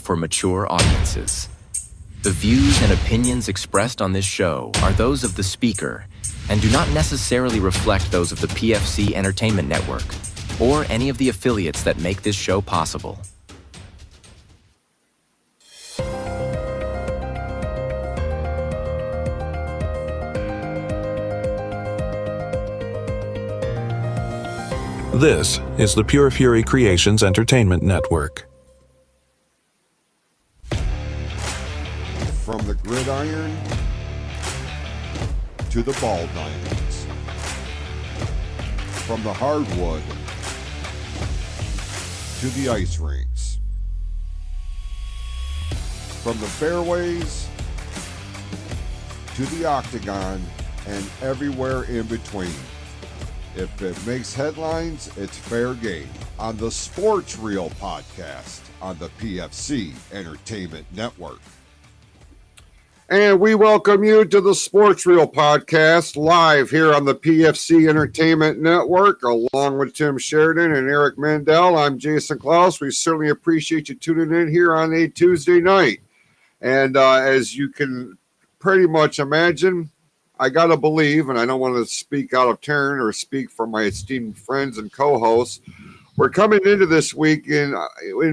for mature audiences. The views and opinions expressed on this show are those of the speaker and do not necessarily reflect those of the PFC Entertainment Network or any of the affiliates that make this show possible. This is the Pure Fury Creations Entertainment Network. From the gridiron to the ball diamonds, from the hardwood to the ice rinks, from the fairways to the octagon and everywhere in between. If it makes headlines, it's fair game on the Sports Reel podcast on the PFC Entertainment Network. And we welcome you to the Sports Reel podcast live here on the PFC Entertainment Network, along with Tim Sheridan and Eric Mendal. I'm Jason Clouse. We certainly appreciate you tuning in here on a Tuesday night. And as you can pretty much imagine, I got to believe, and I don't want to speak out of turn or speak for my esteemed friends and co-hosts, we're coming into this week in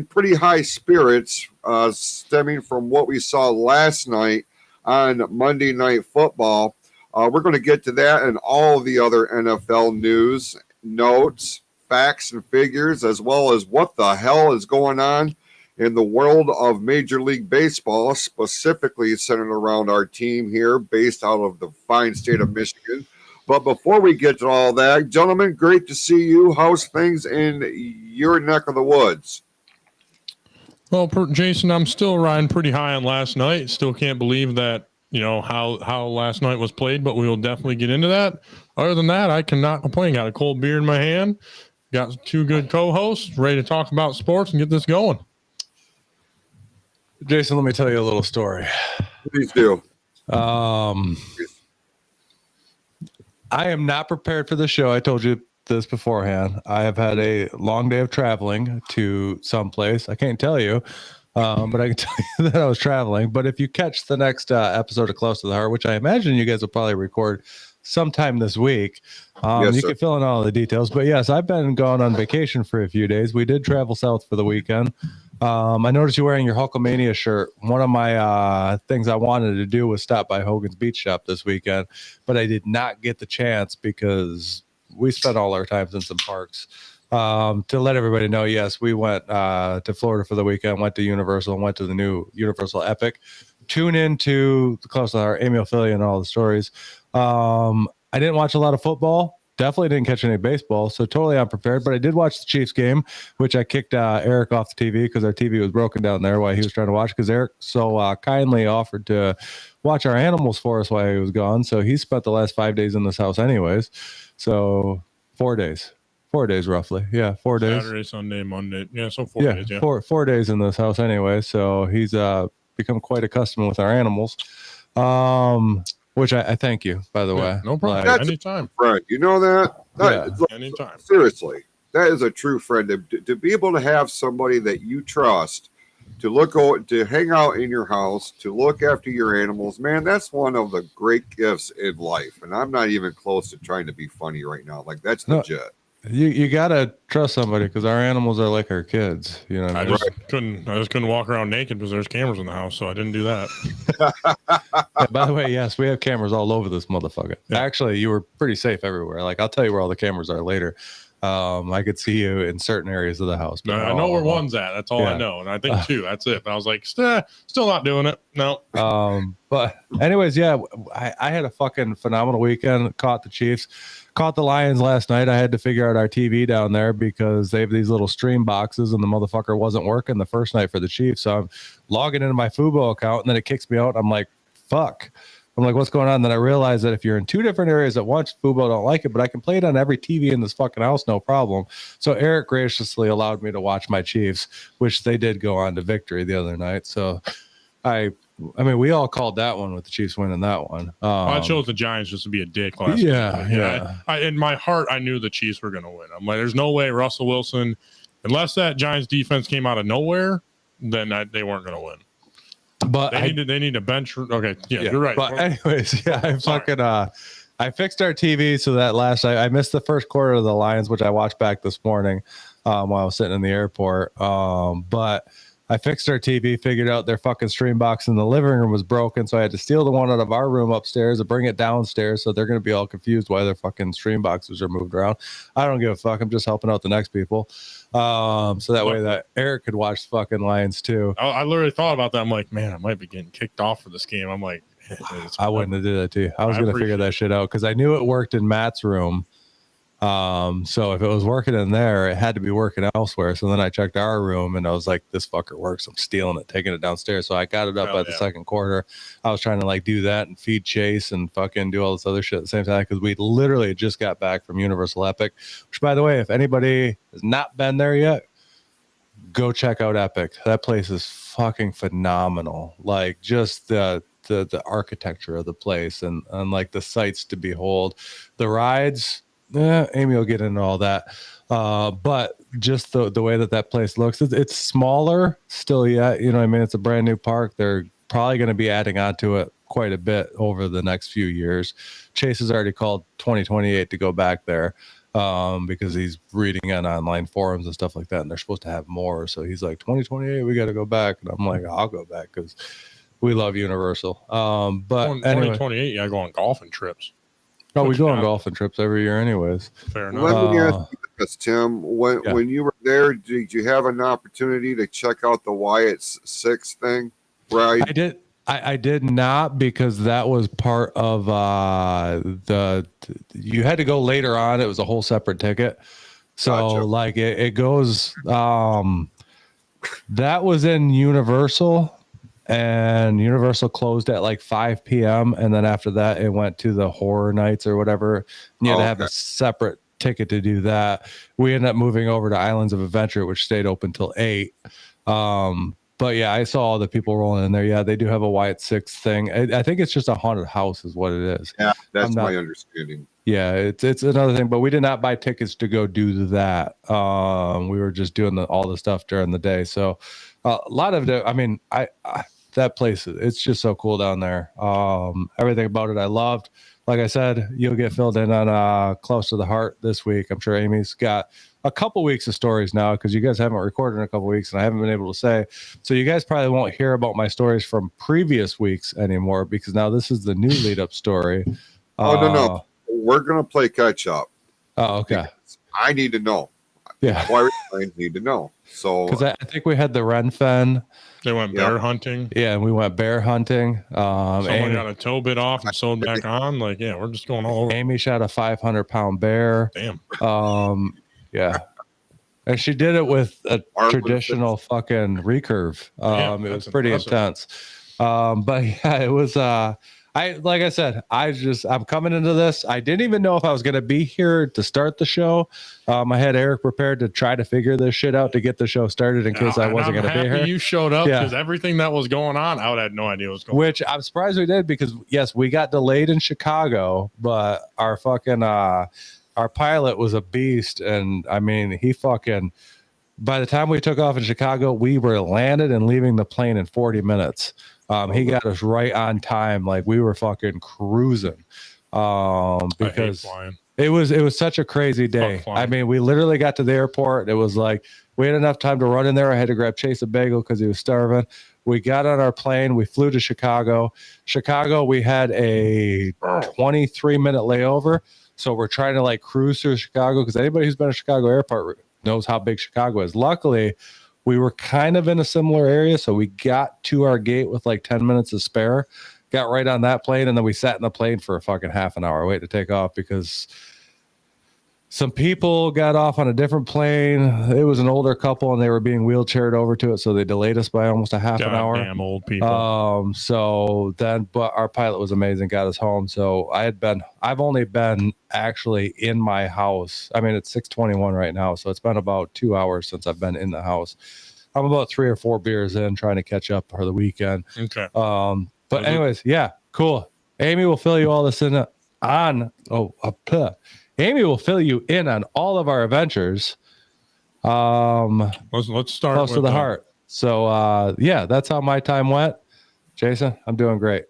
pretty high spirits, stemming from what we saw last night on Monday Night Football. We're going to get to that and all the other NFL news, notes, facts, and figures, as well as what the hell is going on in the world of Major League Baseball, specifically centered around our team here based out of the fine state of Michigan. But before we get to all that, gentlemen, great to see you. How's things in your neck of the woods? Well, Jason, I'm still riding pretty high on last night. Still can't believe that, how last night was played, but we will definitely get into that. Other than that, I cannot complain. Got a cold beer in my hand. Got two good co-hosts ready to talk about sports and get this going. Jason, let me tell you a little story. Please do. I am not prepared for the show. I told you this beforehand. I have had a long day of traveling to someplace. I can't tell you, but I can tell you that I was traveling. But if you catch the next episode of Close to the Heart, which I imagine you guys will probably record sometime this week, you can fill in all the details. But yes, I've been going on vacation for a few days. We did travel south for the weekend. I noticed you wearing your Hulkamania shirt. One of my things I wanted to do was stop by Hogan's Beach Shop this weekend, but I did not get the chance because we spent all our times in some parks. To let everybody know, yes, we went to Florida for the weekend, went to Universal, and went to the new Universal Epic. Tune into the Close to our Amy Ophelia and all the stories. I didn't watch a lot of football. Definitely didn't catch any baseball, so totally unprepared. But I did watch the Chiefs game, which I kicked Eric off the TV because our TV was broken down there while he was trying to watch. Because Eric so kindly offered to watch our animals for us while he was gone. So he spent the last 5 days in this house anyways. So 4 days. 4 days roughly. Yeah, 4 days. Saturday, Sunday, Monday. Yeah, so 4 days. Yeah, 4 days in this house anyway. So he's become quite accustomed with our animals. Which I thank you, by the way. No problem. That's anytime. Right. You know that? Anytime. Seriously. That is a true friend. To be able to have somebody that you trust to hang out in your house, to look after your animals, man, that's one of the great gifts in life. And I'm not even close to trying to be funny right now. Like, that's legit. You gotta trust somebody because our animals are like our kids. You know, I just couldn't walk around naked because there's cameras in the house, so I didn't do that. By the way, yes, we have cameras all over this motherfucker. Yeah. Actually, you were pretty safe everywhere. Like, I'll tell you where all the cameras are later. I could see you in certain areas of the house. No, I know where one's at. That's all I know, and I think two. That's it. But I was like, still not doing it. No. But anyways, yeah, I had a fucking phenomenal weekend. Caught the Chiefs. Caught the Lions last night. I had to figure out our TV down there because they have these little stream boxes and the motherfucker wasn't working the first night for the Chiefs. So I'm logging into my Fubo account and then it kicks me out. I'm like, fuck. I'm like, what's going on? Then I realized that if you're in two different areas at once, Fubo don't like it, but I can play it on every TV in this fucking house, no problem. So Eric graciously allowed me to watch my Chiefs, which they did go on to victory the other night. So I mean, we all called that one with the Chiefs winning that one. I chose the Giants just to be a dick last Yeah. I in my heart, I knew the Chiefs were going to win. I'm like, there's no way Russell Wilson, unless that Giants defense came out of nowhere, then they weren't going to win. But they need a bench. Okay, yeah, you're right. But anyways, I fixed our TV so that I missed the first quarter of the Lions, which I watched back this morning while I was sitting in the airport. But I fixed our TV, figured out their fucking stream box in the living room was broken, so I had to steal the one out of our room upstairs and bring it downstairs. So they're going to be all confused why their fucking stream boxes are moved around. I don't give a fuck. I'm just helping out the next people. So that way that Eric could watch the fucking Lions too. I literally thought about that. I'm like, man, I might be getting kicked off for this game. I'm like, I wouldn't have did that to you. I was going to figure that shit out because I knew it worked in Matt's room. So if it was working in there, it had to be working elsewhere. So then I checked our room and I was like, this fucker works. I'm stealing it, taking it downstairs. So I got it up the second quarter. I was trying to like do that and feed Chase and fucking do all this other shit at the same time because we literally just got back from Universal Epic, which by the way, if anybody has not been there yet, go check out Epic. That place is fucking phenomenal. Like just the architecture of the place and like the sights to behold, the rides. Amy will get into all that. But just the way that place looks, it's smaller still yet. You know what I mean? It's a brand new park. They're probably going to be adding on to it quite a bit over the next few years. Chase has already called 2028 to go back there because he's reading on online forums and stuff like that. And they're supposed to have more. So he's like, 2028, we got to go back. And I'm like, I'll go back because we love Universal. But anyway. 2028, you got to go on golfing trips. Oh, we go on golfing trips every year anyways. Fair enough. Let me ask you this, Tim. When you were there, did you have an opportunity to check out the Wyatt 6 thing? Right. I did. I did not because that was part of you had to go later on. It was a whole separate ticket. So Gotcha. like it goes that was in Universal. And Universal closed at like 5 p.m. And then after that, it went to the horror nights or whatever. And you had to have a separate ticket to do that. We ended up moving over to Islands of Adventure, which stayed open till 8. But yeah, I saw all the people rolling in there. Yeah, they do have a Wyatt 6 thing. I think it's just a haunted house is what it is. Yeah, that's my understanding. Yeah, it's another thing. But we did not buy tickets to go do that. We were just doing all the stuff during the day. So a lot of it, I mean, I that place, it's just so cool down there. Everything about it I loved. Like I said, you'll get filled in on Close to the Heart this week. I'm sure Amy's got a couple weeks of stories now because you guys haven't recorded in a couple weeks and I haven't been able to say. So you guys probably won't hear about my stories from previous weeks anymore because now this is the new lead up story. No. We're going to play catch up. Oh, okay. I need to know. Yeah. I need to know. So because I think we had the Renfen. They went bear hunting. Yeah, and we went bear hunting. Someone got a toe bit off and sewed back on. Like, yeah, we're just going all over. Amy shot a 500-pound bear. Damn. Yeah. And she did it with a traditional fucking recurve. It was pretty intense. But yeah, it was like I said, I'm coming into this. I didn't even know if I was going to be here to start the show. I had Eric prepared to try to figure this shit out to get the show started in case I wasn't going to be here. You showed up because everything that was going on, I would have no idea what was going on. Which I'm surprised we did because yes, we got delayed in Chicago, but our fucking our pilot was a beast, and I mean he fucking. By the time we took off in Chicago, we were landed and leaving the plane in 40 minutes. He got us right on time. Like we were fucking cruising. Because it was such a crazy day. I mean, we literally got to the airport. It was like, we had enough time to run in there. I had to grab Chase a bagel cause he was starving. We got on our plane. We flew to Chicago. We had a 23-minute layover. So we're trying to like cruise through Chicago. Cause anybody who's been to Chicago airport knows how big Chicago is. Luckily, we were kind of in a similar area, so we got to our gate with like 10 minutes to spare, got right on that plane, and then we sat in the plane for a fucking half an hour waiting to take off because some people got off on a different plane. It was an older couple, and they were being wheelchaired over to it, so they delayed us by almost a half an hour. Damn old people. But our pilot was amazing, got us home. So I've only been actually in my house. I mean, it's 6:21 right now, so it's been about 2 hours since I've been in the house. I'm about 3 or 4 beers in, trying to catch up for the weekend. Okay. But anyways, yeah, cool. Amy will fill you all this in Amy will fill you in on all of our adventures. Let's start Close to the heart. So yeah, that's how my time went. Jason, I'm doing great.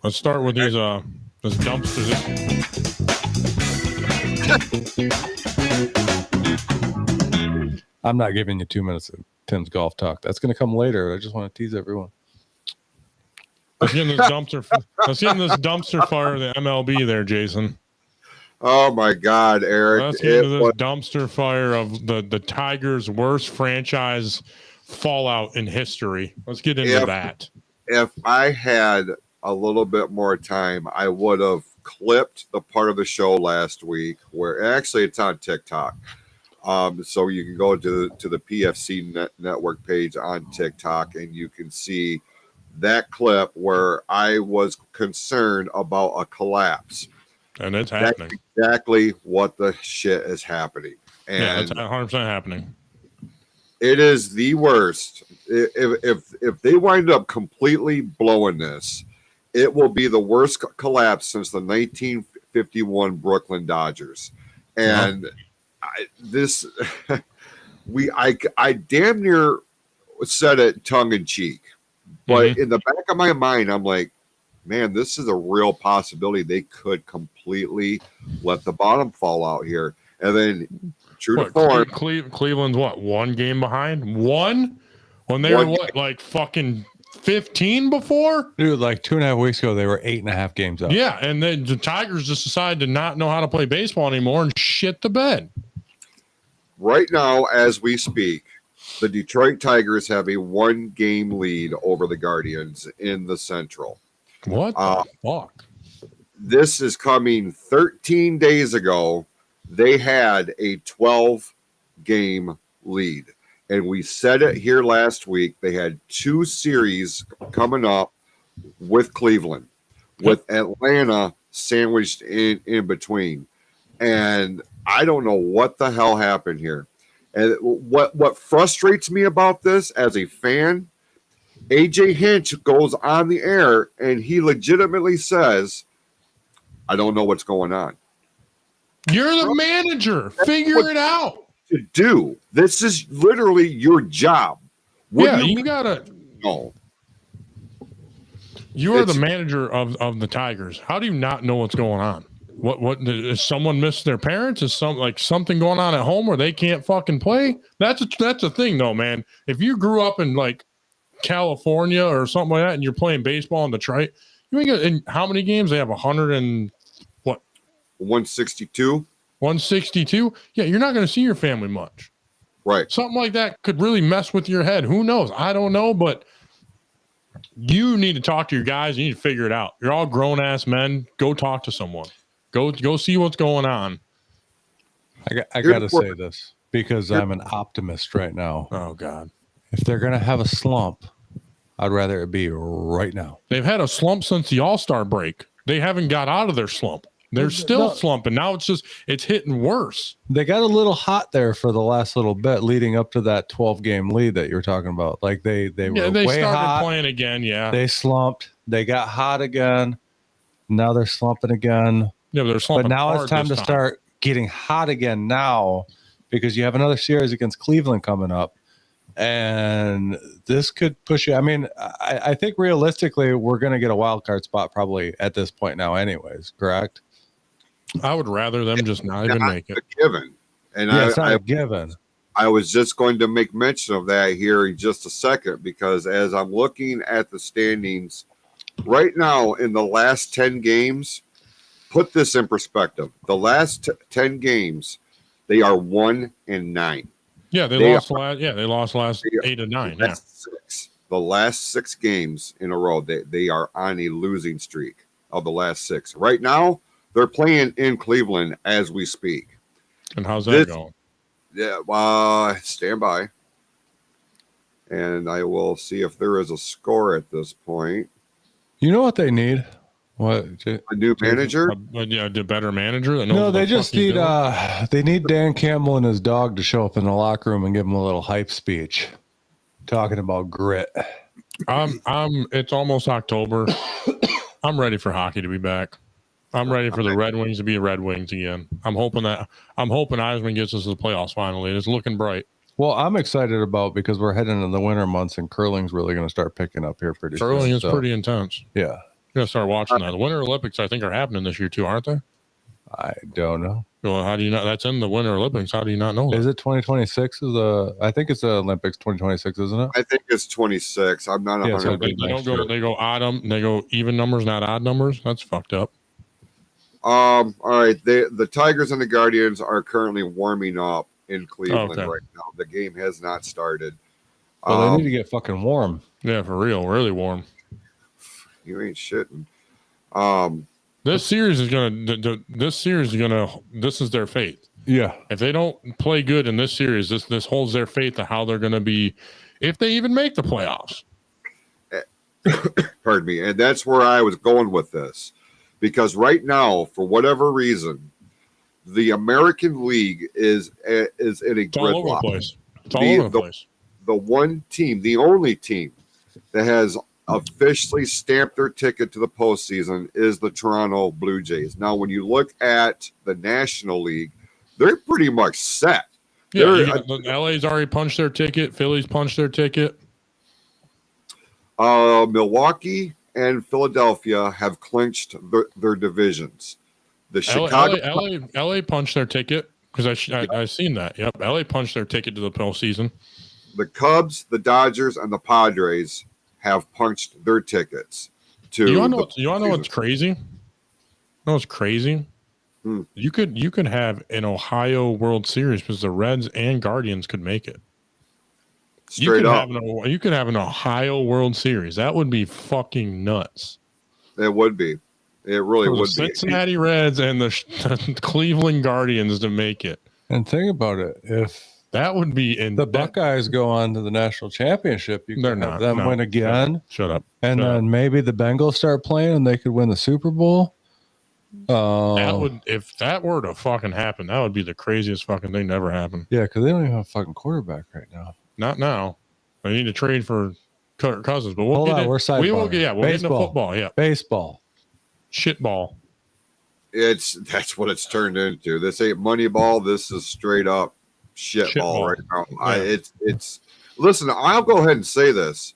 Let's start with these dumpsters. I'm not giving you 2 minutes of Tim's golf talk. That's going to come later. I just want to tease everyone. Let's get in this dumpster fire of the MLB there, Jason. Oh my God, Eric! Let's get into this dumpster fire of the Tigers' worst franchise fallout in history. Let's get into that. If I had a little bit more time, I would have clipped the part of the show last week where actually it's on TikTok. So you can go to the PFC network page on TikTok and you can see that clip where I was concerned about a collapse. And it's happening. That's exactly what the shit is happening. And yeah, it's 100% happening. It is the worst. If they wind up completely blowing this, it will be the worst collapse since the 1951 Brooklyn Dodgers. And I damn near said it tongue in cheek, but in the back of my mind, I'm like, man, this is a real possibility. They could completely let the bottom fall out here. And then true to form, Cleveland's what, one game behind? One? When they were what, like fucking 15 before? Dude, like 2.5 weeks ago, they were 8.5 games up. Yeah, and then the Tigers just decided to not know how to play baseball anymore and shit the bed. Right now, as we speak, the Detroit Tigers have a 1-game lead over the Guardians in the Central. What the fuck? This is coming 13 days ago. They had a 12-game lead. And we said it here last week. They had 2 series coming up with Cleveland, with Atlanta sandwiched in between. And I don't know what the hell happened here. And what frustrates me about this as a fan, AJ Hinch goes on the air and he legitimately says, I don't know what's going on. You're the manager. Figure it out. To do. This is literally your job. You gotta know. You are the manager of the Tigers. How do you not know what's going on? What is someone missed their parents? Is something going on at home where they can't fucking play? That's a thing though, man. If you grew up in like California or something like that and you're playing baseball in Detroit, you ain't in how many games? They have 162. 162. Yeah, you're not going to see your family much. Right. Something like that could really mess with your head. Who knows? I don't know, but you need to talk to your guys. You need to figure it out. You're all grown ass men. Go talk to someone. Go see what's going on. I got to say this because I'm an optimist right now. Oh God. If they're going to have a slump, I'd rather it be right now. They've had a slump since the All-Star break. They haven't got out of their slump. They're still slumping. Now it's hitting worse. They got a little hot there for the last little bit leading up to that 12-game lead that you were talking about. Like they were they way started hot. playing again. Yeah. They slumped. They got hot again. Now they're slumping again. Yeah, but they're slumping. But now it's time to start getting hot again now because you have another series against Cleveland coming up. And this could push you. I mean, I think realistically, we're going to get a wild card spot probably at this point now anyways, correct? I would rather them just not even make it. Given. And it's not a given. I was just going to make mention of that here in just a second because as I'm looking at the standings right now in the last 10 games, put this in perspective. The last 10 games, they are 1-9. Yeah, they lost last 8 and 9. Yeah. The last 6 games in a row, they are on a losing streak of the last 6. Right now, they're playing in Cleveland as we speak. And how's that going? Yeah, stand by. And I will see if there is a score at this point. You know what they need? What? A new manager? A better manager? No, they just need they need Dan Campbell and his dog to show up in the locker room and give him a little hype speech talking about grit. It's almost October. I'm ready for hockey to be back. I'm ready for the Red Wings to be Red Wings again. I'm hoping Eisman gets us to the playoffs finally. It's looking bright. Well, I'm excited about because we're heading into the winter months and curling's really going to start picking up here pretty soon. Curling is pretty intense. Yeah. You gotta start watching that. The Winter Olympics, I think, are happening this year too, aren't they? I don't know. Well, how do you know? That's in the Winter Olympics. How do you not know that? Is it 2026? I think it's the Olympics 2026, isn't it? I think it's 26. I'm not 100%. So they don't go. They go odd. They go even numbers, not odd numbers. That's fucked up. All right. The Tigers and the Guardians are currently warming up in Cleveland right now. The game has not started. Well, they need to get fucking warm. Yeah, for real, really warm. You ain't shitting. This series is gonna. This is their fate. Yeah. If they don't play good in this series, this holds their fate to how they're gonna be, if they even make the playoffs. Pardon me. And that's where I was going with this, because right now, for whatever reason, the American League is in a gridlock. All over the place. It's all over the place. The one team, the only team that has officially stamped their ticket to the postseason is the Toronto Blue Jays. Now, when you look at the National League, they're pretty much set. Yeah, LA's already punched their ticket. Philly's punched their ticket. Milwaukee and Philadelphia have clinched their divisions. The Chicago LA punched their ticket because I seen that. Yep, LA punched their ticket to the postseason. The Cubs, the Dodgers, and the Padres have punched their tickets to. You want to know what's crazy? You know what's crazy? You could have an Ohio World Series because the Reds and Guardians could make it. Straight up, you could have an Ohio World Series. That would be fucking nuts. It would be. It really would be. Cincinnati Reds and the Cleveland Guardians to make it. And think about it, if that would be in the Buckeyes go on to the national championship, you could have them win again. Shut up. And then maybe the Bengals start playing and they could win the Super Bowl. If that were to fucking happen, that would be the craziest fucking thing to ever happen. Yeah, because they don't even have a fucking quarterback right now. Not now. They need to trade for Kirk Cousins, but we'll get into football. Yeah, baseball, shitball. That's what it's turned into. This ain't Moneyball. This is straight up shitball right now. Yeah. It's. Listen, I'll go ahead and say this.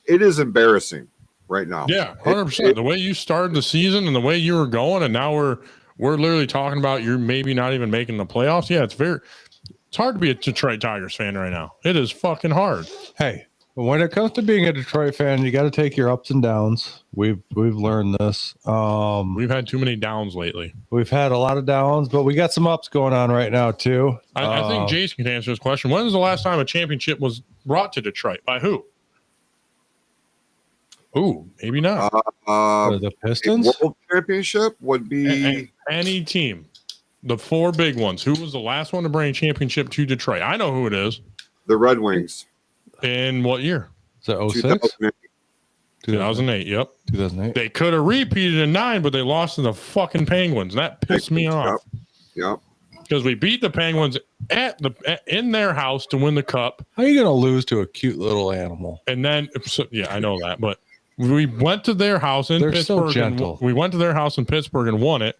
It is embarrassing right now. Yeah, 100%. The way you started the season and the way you were going, and now we're literally talking about you're maybe not even making the playoffs. Yeah, it's hard to be a Detroit Tigers fan right now. It is fucking hard. Hey, when it comes to being a Detroit fan, you got to take your ups and downs. We've learned this. We've had too many downs lately. We've had a lot of downs, but we got some ups going on right now too. I think Jason can answer this question. When was the last time a championship was brought to Detroit? By who? Ooh, maybe not. The Pistons? World Championship would be any team. The four big ones. Who was the last one to bring a championship to Detroit? I know who it is. The Red Wings. In what year? Is that 06? 2008, yep. 2008. They could have repeated in 9, but they lost to the fucking Penguins. And that pissed me off. Yep. Because we beat the Penguins in their house to win the cup. How are you going to lose to a cute little animal? And then, I know that, but we went to their house in Pittsburgh. So gentle. We went to their house in Pittsburgh and won it.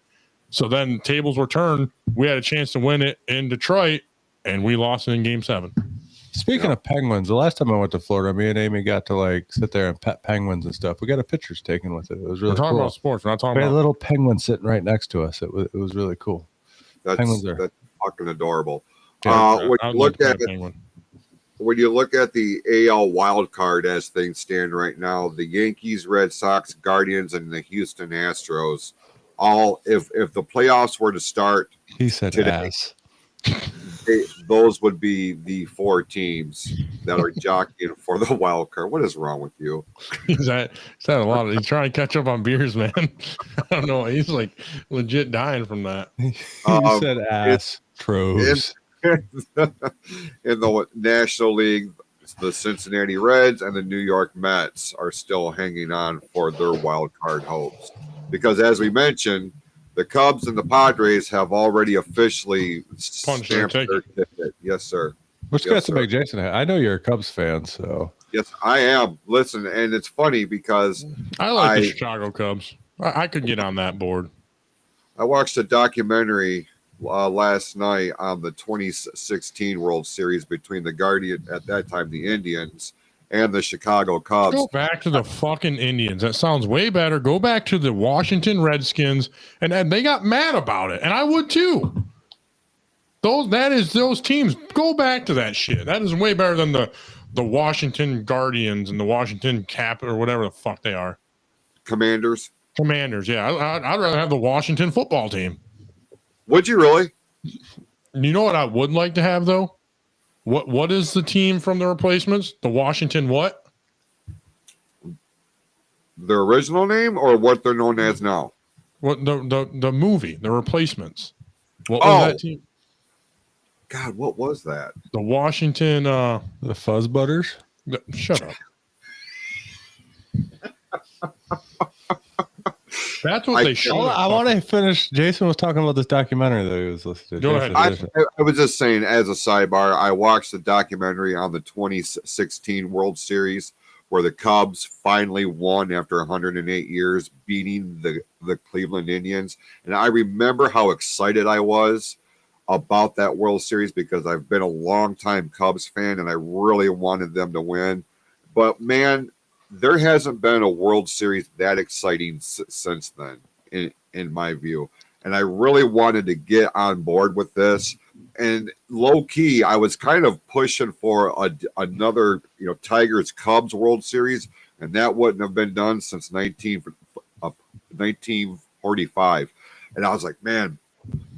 So then tables were turned. We had a chance to win it in Detroit, and we lost it in Game 7. Speaking of penguins, the last time I went to Florida, me and Amy got to sit there and pet penguins and stuff. We got a pictures taken with it. It was really cool. We're talking about sports. We're not talking about a little penguin sitting right next to us. It was really cool. That's fucking adorable. Yeah, when you look at the AL wild card as things stand right now, the Yankees, Red Sox, Guardians, and the Houston Astros, all if the playoffs were to start, he said today, ass. Those would be the four teams that are jockeying for the wild card. What is wrong with you? He's had a lot of. He's trying to catch up on beers, man. I don't know. He's legit dying from that. He said ass. Tros. In the National League, the Cincinnati Reds and the New York Mets are still hanging on for their wild card hopes, because as we mentioned, the Cubs and the Padres have already officially punched their ticket. Yes, sir. Which got to make Jason. I know you're a Cubs fan, so yes, I am. Listen, and it's funny because I like the Chicago Cubs. I could get on that board. I watched a documentary last night on the 2016 World Series between the Guardian, at that time the Indians, and the Chicago Cubs. Go back to the fucking Indians. That sounds way better. Go back to the Washington Redskins, and they got mad about it, and I would too. Those teams. Go back to that shit. That is way better than the Washington Guardians and the Washington Cap or whatever the fuck they are. Commanders. Yeah. I'd rather have the Washington football team. Would you really? You know what I would like to have though? What is the team from the replacements? The Washington what? Their original name or what they're known as now? What the movie, the replacements. What was that team? God, what was that? The Washington the Fuzzbutters? Shut up. That's what they should. I want to finish. Jason was talking about this documentary that he was listening to. Go ahead. I was just saying, as a sidebar, I watched the documentary on the 2016 World Series where the Cubs finally won after 108 years, beating the Cleveland Indians. And I remember how excited I was about that World Series because I've been a long-time Cubs fan and I really wanted them to win. But, man, there hasn't been a World Series that exciting since then, in my view. And I really wanted to get on board with this. And low key, I was kind of pushing for another, Tigers Cubs World Series, and that wouldn't have been done since 1945. And I was like, man,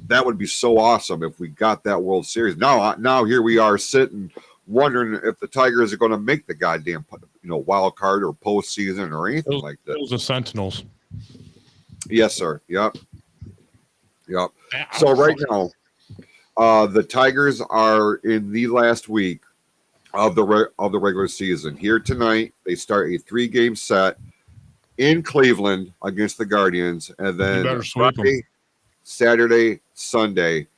that would be so awesome if we got that World Series. Now here we are sitting wondering if the Tigers are going to make the goddamn wild card or postseason or anything like that. Those are Sentinels. Yes, sir. Yep. So right now, the Tigers are in the last week of the regular season. Here tonight, they start a 3-game set in Cleveland against the Guardians, and then Friday, Saturday, Sunday,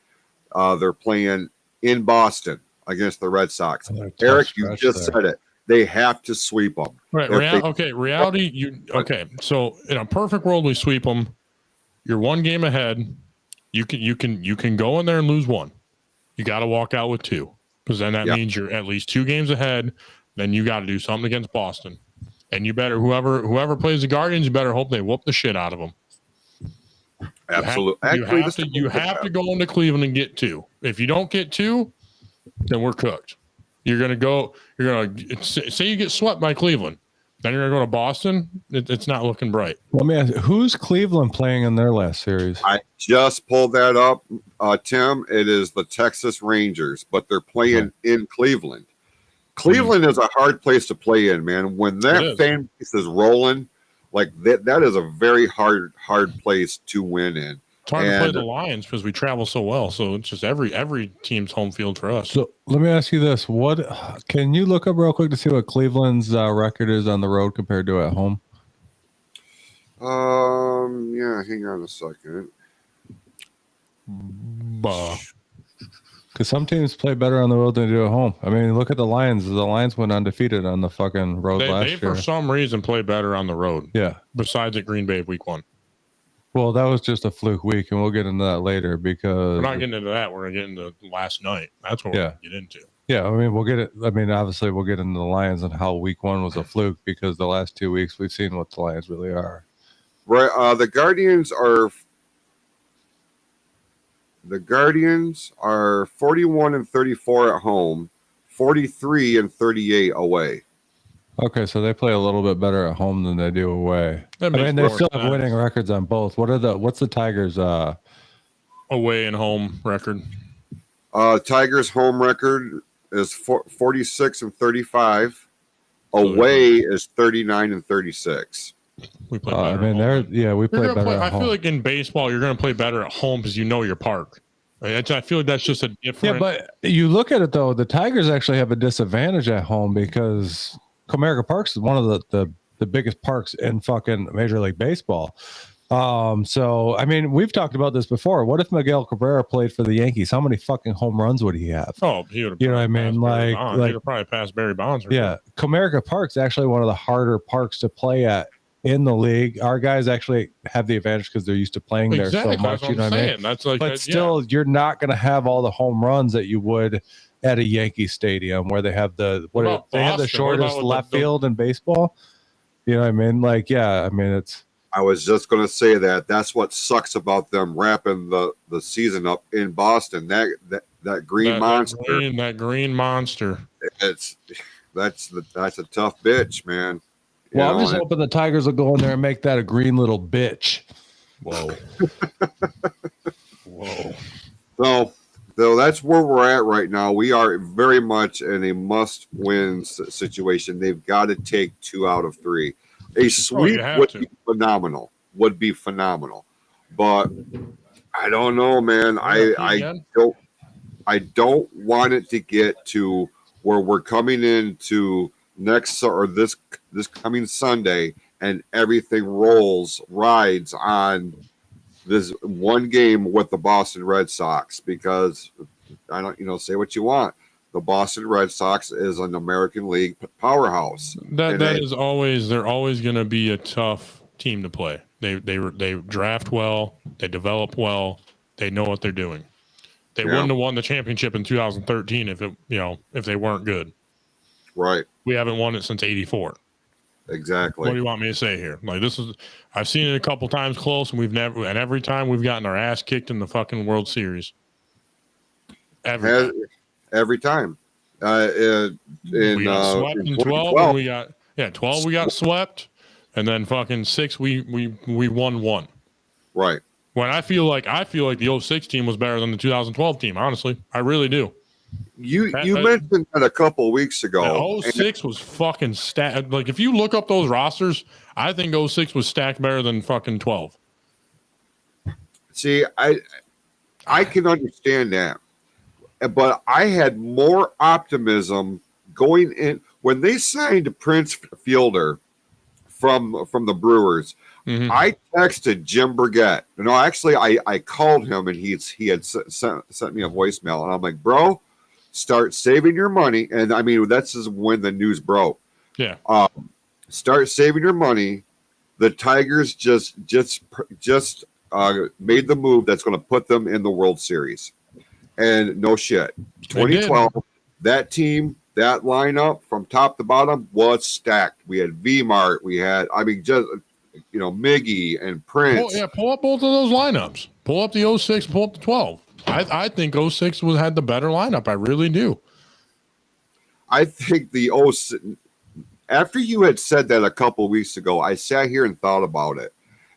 they're playing in Boston against the Red Sox. Eric, you just said it. They have to sweep them. Right. Reality. So in a perfect world, we sweep them. You're one game ahead. You can go in there and lose one. You got to walk out with 2 because then that means you're at least 2 games ahead. Then you got to do something against Boston, and you better whoever plays the Guardians, you better hope they whoop the shit out of them. Absolutely. You have to go into Cleveland and get 2. If you don't get 2, then we're cooked. You're gonna say you get swept by Cleveland, then you're gonna go to Boston. It's not looking bright. Let me ask you, who's Cleveland playing in their last series? I just pulled that up, Tim. It is the Texas Rangers, but they're playing in Cleveland. Cleveland is a hard place to play in, man. When that fan base is rolling, like that is a very hard place to win in. It's hard to play the Lions because we travel so well. So it's just every team's home field for us. So let me ask you this: what can you look up real quick to see what Cleveland's record is on the road compared to at home? Hang on a second. Because some teams play better on the road than they do at home. I mean, look at the Lions. The Lions went undefeated on the fucking road last year. They for some reason play better on the road. Yeah. Besides at Green Bay week 1. Well, that was just a fluke week, and we'll get into that later because we're not getting into that. We're getting into last night. That's what we're going to get into. Yeah, I mean, we'll get it. I mean, obviously, we'll get into the Lions and how week 1 was a fluke because the last 2 weeks we've seen what the Lions really are. Right. The Guardians are 41-34 at home, 43-38 away. Okay, so they play a little bit better at home than they do away. I mean, they still have winning records on both. What's the Tigers' away and home record? Tigers' home record is 46-35. Away is 39-36. We play better. We play better. I feel like in baseball, you're going to play better at home because you know your park. I feel like that's just a different. Yeah, but you look at it though, the Tigers actually have a disadvantage at home because Comerica Park is one of the biggest parks in fucking Major League Baseball. So I mean, we've talked about this before. What if Miguel Cabrera played for the Yankees? How many fucking home runs would he have? Oh, he would have. You know what I mean? Like he would probably pass Barry Bonds. Yeah, Comerica Park's actually one of the harder parks to play at in the league. Our guys actually have the advantage because they're used to playing there so much. That's what you know I'm what I mean? saying. That's like, but still, you're not going to have all the home runs that you would at a Yankee Stadium where they have the they have the shortest left field in baseball. You know what I mean? Like, yeah, I mean it's. I was just going to say that that's what sucks about them wrapping the season up in Boston. That green monster. That green monster. That's a tough bitch, man. Well, I'm just hoping the Tigers will go in there and make that a green little bitch. Whoa. Whoa. So that's where we're at right now. We are very much in a must-win situation. They've got to take 2 out of 3. A sweep would be phenomenal. But I don't know, man. I don't want it to get to where we're coming into this coming Sunday and everything rides on this one game with the Boston Red Sox, because I don't, say what you want. The Boston Red Sox is an American League powerhouse. They're always going to be a tough team to play. They draft well, they develop well, they know what they're doing. They wouldn't have won the championship in 2013 if they weren't good. Right. We haven't won it since '84. Exactly. What do you want me to say here? Like, I've seen it a couple times close, and every time we've gotten our ass kicked in the fucking World Series. Every time. We got swept in 12. And we got 12. We got swept, and then fucking 6. We won 1. Right. When I feel like the 06 team was better than the 2012 team. Honestly, I really do. You mentioned that a couple weeks ago. 06 was fucking stacked. Like, if you look up those rosters, I think 06 was stacked better than fucking 12. See, I can understand that, but I had more optimism going in when they signed Prince Fielder from the Brewers. Mm-hmm. I texted Jim Burgett. No, actually, I called him, and he had sent me a voicemail, and I'm like, bro, start saving your money. And I mean, that's just when the news broke. Yeah. Start saving your money. The Tigers just made the move that's going to put them in the World Series. And no shit, 2012, that team, that lineup from top to bottom was stacked. We had V-Mart. We had, Miggy and Prince. Oh, yeah, pull up both of those lineups. Pull up the 06, pull up the 12. I think 06 had the better lineup. I really do. I think the 06, after you had said that a couple of weeks ago, I sat here and thought about it.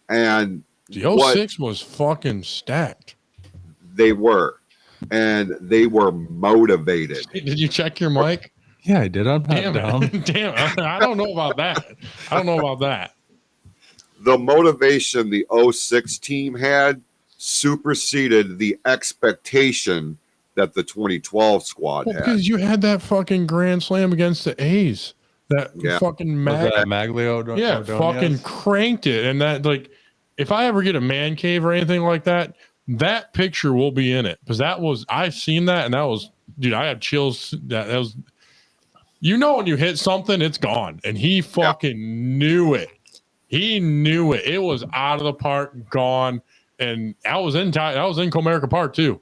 And the 06 was fucking stacked. They were. And they were motivated. Did you check your mic? Yeah, I did. Damn, I don't know about that. The motivation the 06 team had superseded the expectation that the 2012 squad had. Because you had that fucking grand slam against the A's. That fucking Maglio. Yeah, fucking cranked it. And that, like, if I ever get a man cave or anything like that, that picture will be in it. Because I've seen that, and that was, dude, I had chills. That was, when you hit something, it's gone. And he fucking knew it. He knew it. It was out of the park, gone. And I was in Comerica Park too.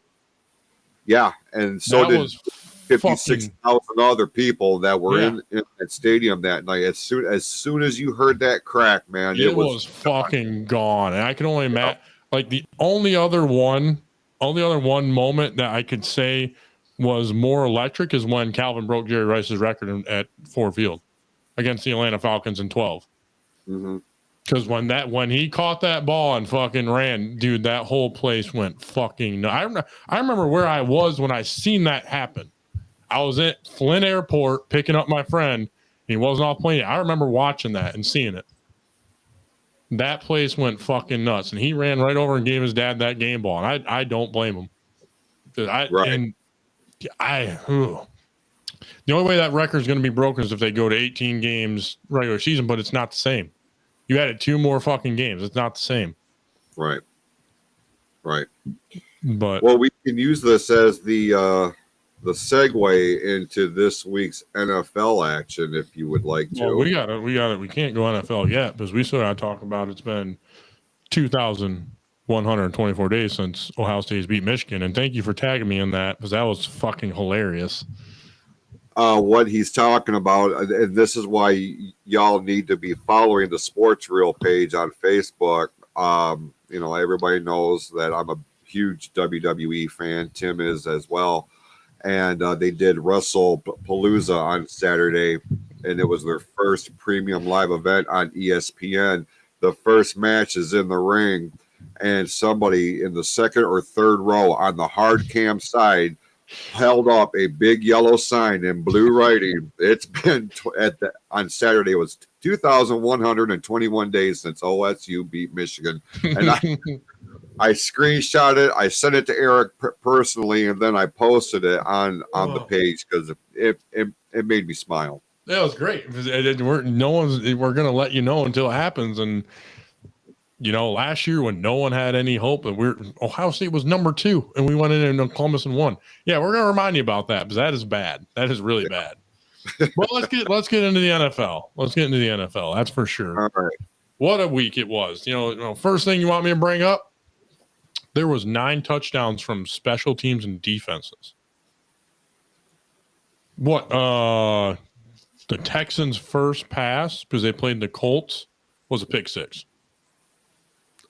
Yeah, and so did 56,000 other people that were in that stadium that night. As soon as you heard that crack, man, it was fucking gone. And I can only imagine, like, the only other one moment that I could say was more electric is when Calvin broke Jerry Rice's record at Ford Field against the Atlanta Falcons in 12. Mm-hmm. Because when he caught that ball and fucking ran, dude, that whole place went fucking nuts. I remember where I was when I seen that happen. I was at Flint Airport picking up my friend. He wasn't off playing. I remember watching that and seeing it. That place went fucking nuts, and he ran right over and gave his dad that game ball. And I don't blame him. The only way that record is going to be broken is if they go to 18 games regular season, but it's not the same. You added 2 more fucking games. It's not the same. Right. But we can use this as the segue into this week's NFL action, if you would like to. Well, we got it. We can't go NFL yet because we still got to talk about it's been 2,124 days since Ohio State's beat Michigan, and thank you for tagging me in that because that was fucking hilarious. What he's talking about, and this is why y'all need to be following the Sports Reel page on Facebook. Everybody knows that I'm a huge WWE fan. Tim is as well. And they did WrestlePalooza on Saturday, and it was their first premium live event on ESPN. The first match is in the ring, and somebody in the second or third row on the hard cam side held up a big yellow sign in blue writing. It's been on Saturday. It was 2,121 days since OSU beat Michigan, and I screenshot it. I sent it to Eric personally, and then I posted it on the page because it made me smile. That was great. We're going to let you know until it happens. And last year when no one had any hope, and Ohio State was number 2, and we went in Columbus and won. Yeah, we're going to remind you about that because that is bad. That is really bad. Well, let's get into the NFL. Let's get into the NFL. That's for sure. All right. What a week it was. First thing you want me to bring up, there was 9 touchdowns from special teams and defenses. The Texans' first pass, because they played the Colts, was a pick 6.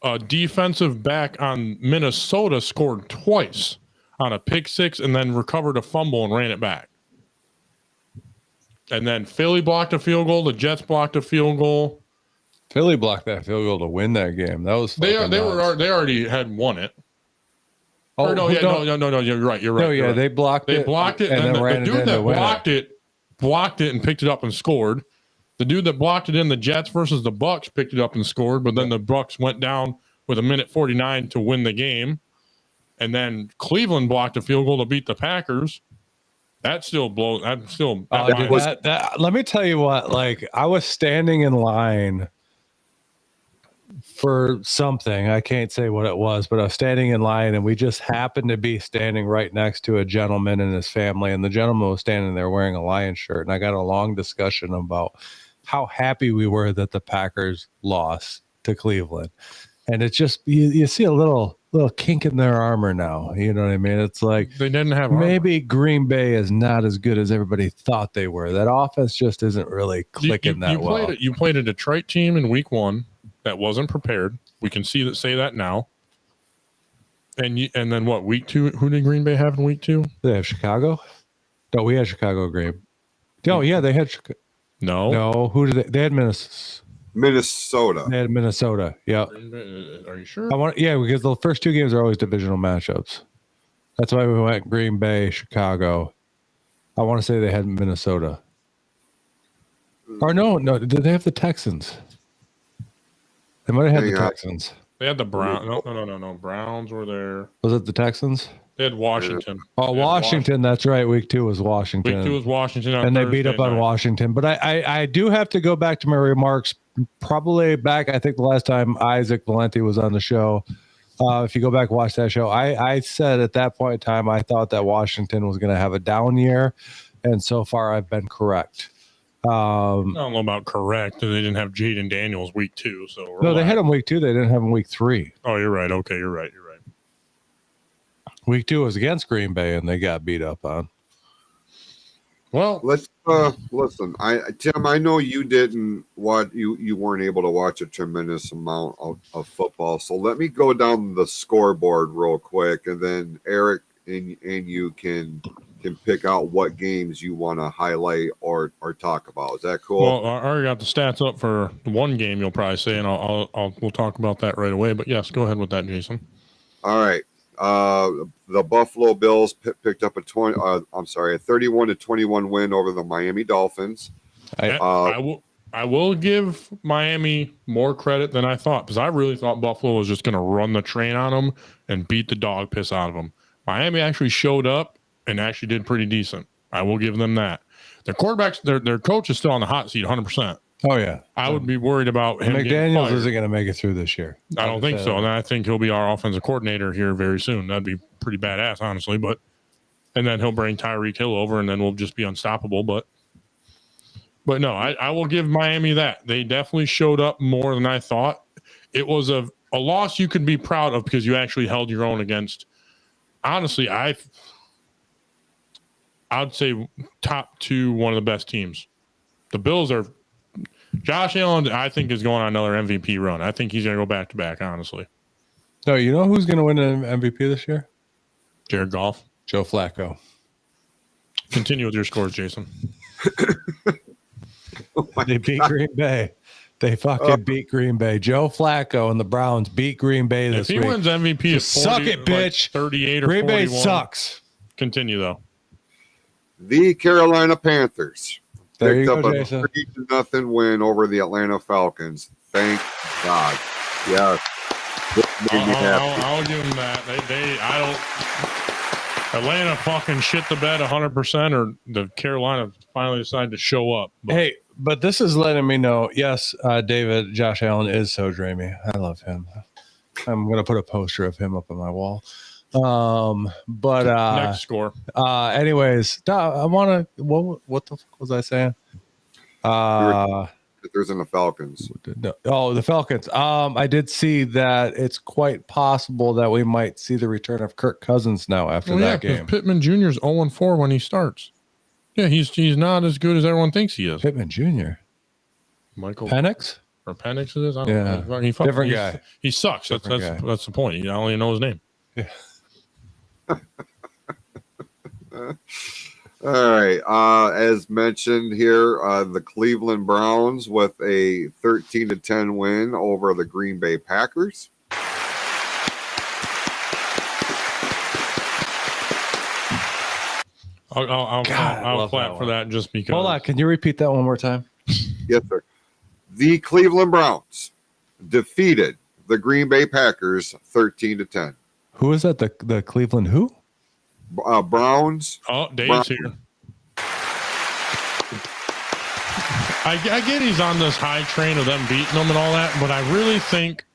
A defensive back on Minnesota scored twice on a pick 6 and then recovered a fumble and ran it back. And then Philly blocked a field goal. The Jets blocked a field goal. Philly blocked that field goal to win that game. That was they already had won it. Oh no, you're right. No, yeah, right. They blocked it. They blocked it, and then the dude that blocked it and picked it up and scored. The dude that blocked it in the Jets versus the Bucks picked it up and scored, but then the Bucks went down with 1:49 to win the game. And then Cleveland blocked a field goal to beat the Packers. That still blows. Let me tell you what, I was standing in line for something. I can't say what it was, but I was standing in line, and we just happened to be standing right next to a gentleman and his family, and the gentleman was standing there wearing a Lions shirt, and I got a long discussion about how happy we were that the Packers lost to Cleveland. And it's just you see a little kink in their armor now. You know what I mean? It's like they didn't have maybe armor. Green Bay is not as good as everybody thought they were. That offense just isn't really clicking well. You played a Detroit team in week 1 that wasn't prepared. We can say that now. And then what, week 2? Who did Green Bay have in week 2? They have Chicago. No, we had Chicago. Green. Oh yeah, they had Chicago. No. Who did they? They had Minnesota. They had Minnesota. Yeah. Are you sure? Because the first 2 games are always divisional matchups. That's why we went Green Bay, Chicago. I want to say they had Minnesota. Or no. Did they have the Texans? They might have had the Texans. They had the Browns. No. Browns were there. Was it the Texans? They had Washington. Oh, Washington. That's right. Week 2 was Washington. Week 2 was Washington. And they beat up on Washington. But I do have to go back to my remarks. Probably back, I think the last time Isaac Valenti was on the show. If you go back and watch that show, I said at that point in time, I thought that Washington was going to have a down year. And so far, I've been correct. I don't know about correct. They didn't have Jaden Daniels week 2. So no, they had him week 2. They didn't have him week 3. Oh, you're right. Okay, you're right. Week 2 was against Green Bay, and they got beat up on. Well, let's listen. Tim, I know you didn't watch. You weren't able to watch a tremendous amount of football. So let me go down the scoreboard real quick, and then Eric and you can pick out what games you want to highlight or talk about. Is that cool? Well, I already got the stats up for one game. You'll probably say, and we'll talk about that right away. But yes, go ahead with that, Jason. All right. The Buffalo Bills picked up a 31-21 win over the Miami Dolphins. I will give Miami more credit than I thought, because I really thought Buffalo was just going to run the train on them and beat the dog piss out of them. Miami actually showed up and actually did pretty decent. I will give them that. Their quarterbacks, their coach is still on the hot seat 100%. Oh, yeah. I would be worried about him. McDaniels isn't going to make it through this year. I don't think so. And I think he'll be our offensive coordinator here very soon. That'd be pretty badass, honestly. But and then he'll bring Tyreek Hill over, and then we'll just be unstoppable. But no, I will give Miami that. They definitely showed up more than I thought. It was a loss you could be proud of because you actually held your own against, honestly, I'd say top 2, one of the best teams. The Bills are – Josh Allen, I think, is going on another MVP run. I think he's going to go back-to-back, honestly. No, you know who's going to win an MVP this year? Jared Goff. Joe Flacco. Continue with your scores, Jason. They beat Green Bay. They fucking beat Green Bay. Joe Flacco and the Browns beat Green Bay this week. If he wins MVP, just 40, suck it, bitch. Like 38 or Green 41. Bay sucks. Continue, though. The Carolina Panthers There you picked go, up Jason. a 3-0 win over the Atlanta Falcons. Thank God. Yes. I'll give them that. Atlanta fucking shit the bed 100%, or the Carolina finally decided to show up. Hey, but this is letting me know, yes, David, Josh Allen is so dreamy. I love him. I'm going to put a poster of him up on my wall. Next score. Anyways, I want to, what the fuck was I saying? Panthers and the Falcons. The Falcons. I did see that it's quite possible that we might see the return of Kirk Cousins now after that game. Pittman Jr. is 0-4 when he starts. Yeah, he's not as good as everyone thinks he is. Pittman Jr. Michael Penix? Or Penix it is? I don't Yeah. know. Different guy. He sucks. That's the point. I don't even know his name. Yeah. All right. As mentioned here, the Cleveland Browns with a 13-10 win over the Green Bay Packers. I'll clap for that just because. Hold on. Can you repeat that one more time? Yes, sir. The Cleveland Browns defeated the Green Bay Packers 13-10. Who is that? The Cleveland who? Browns. Oh, Dave's here. I get he's on this high train of them beating them and all that, but I really think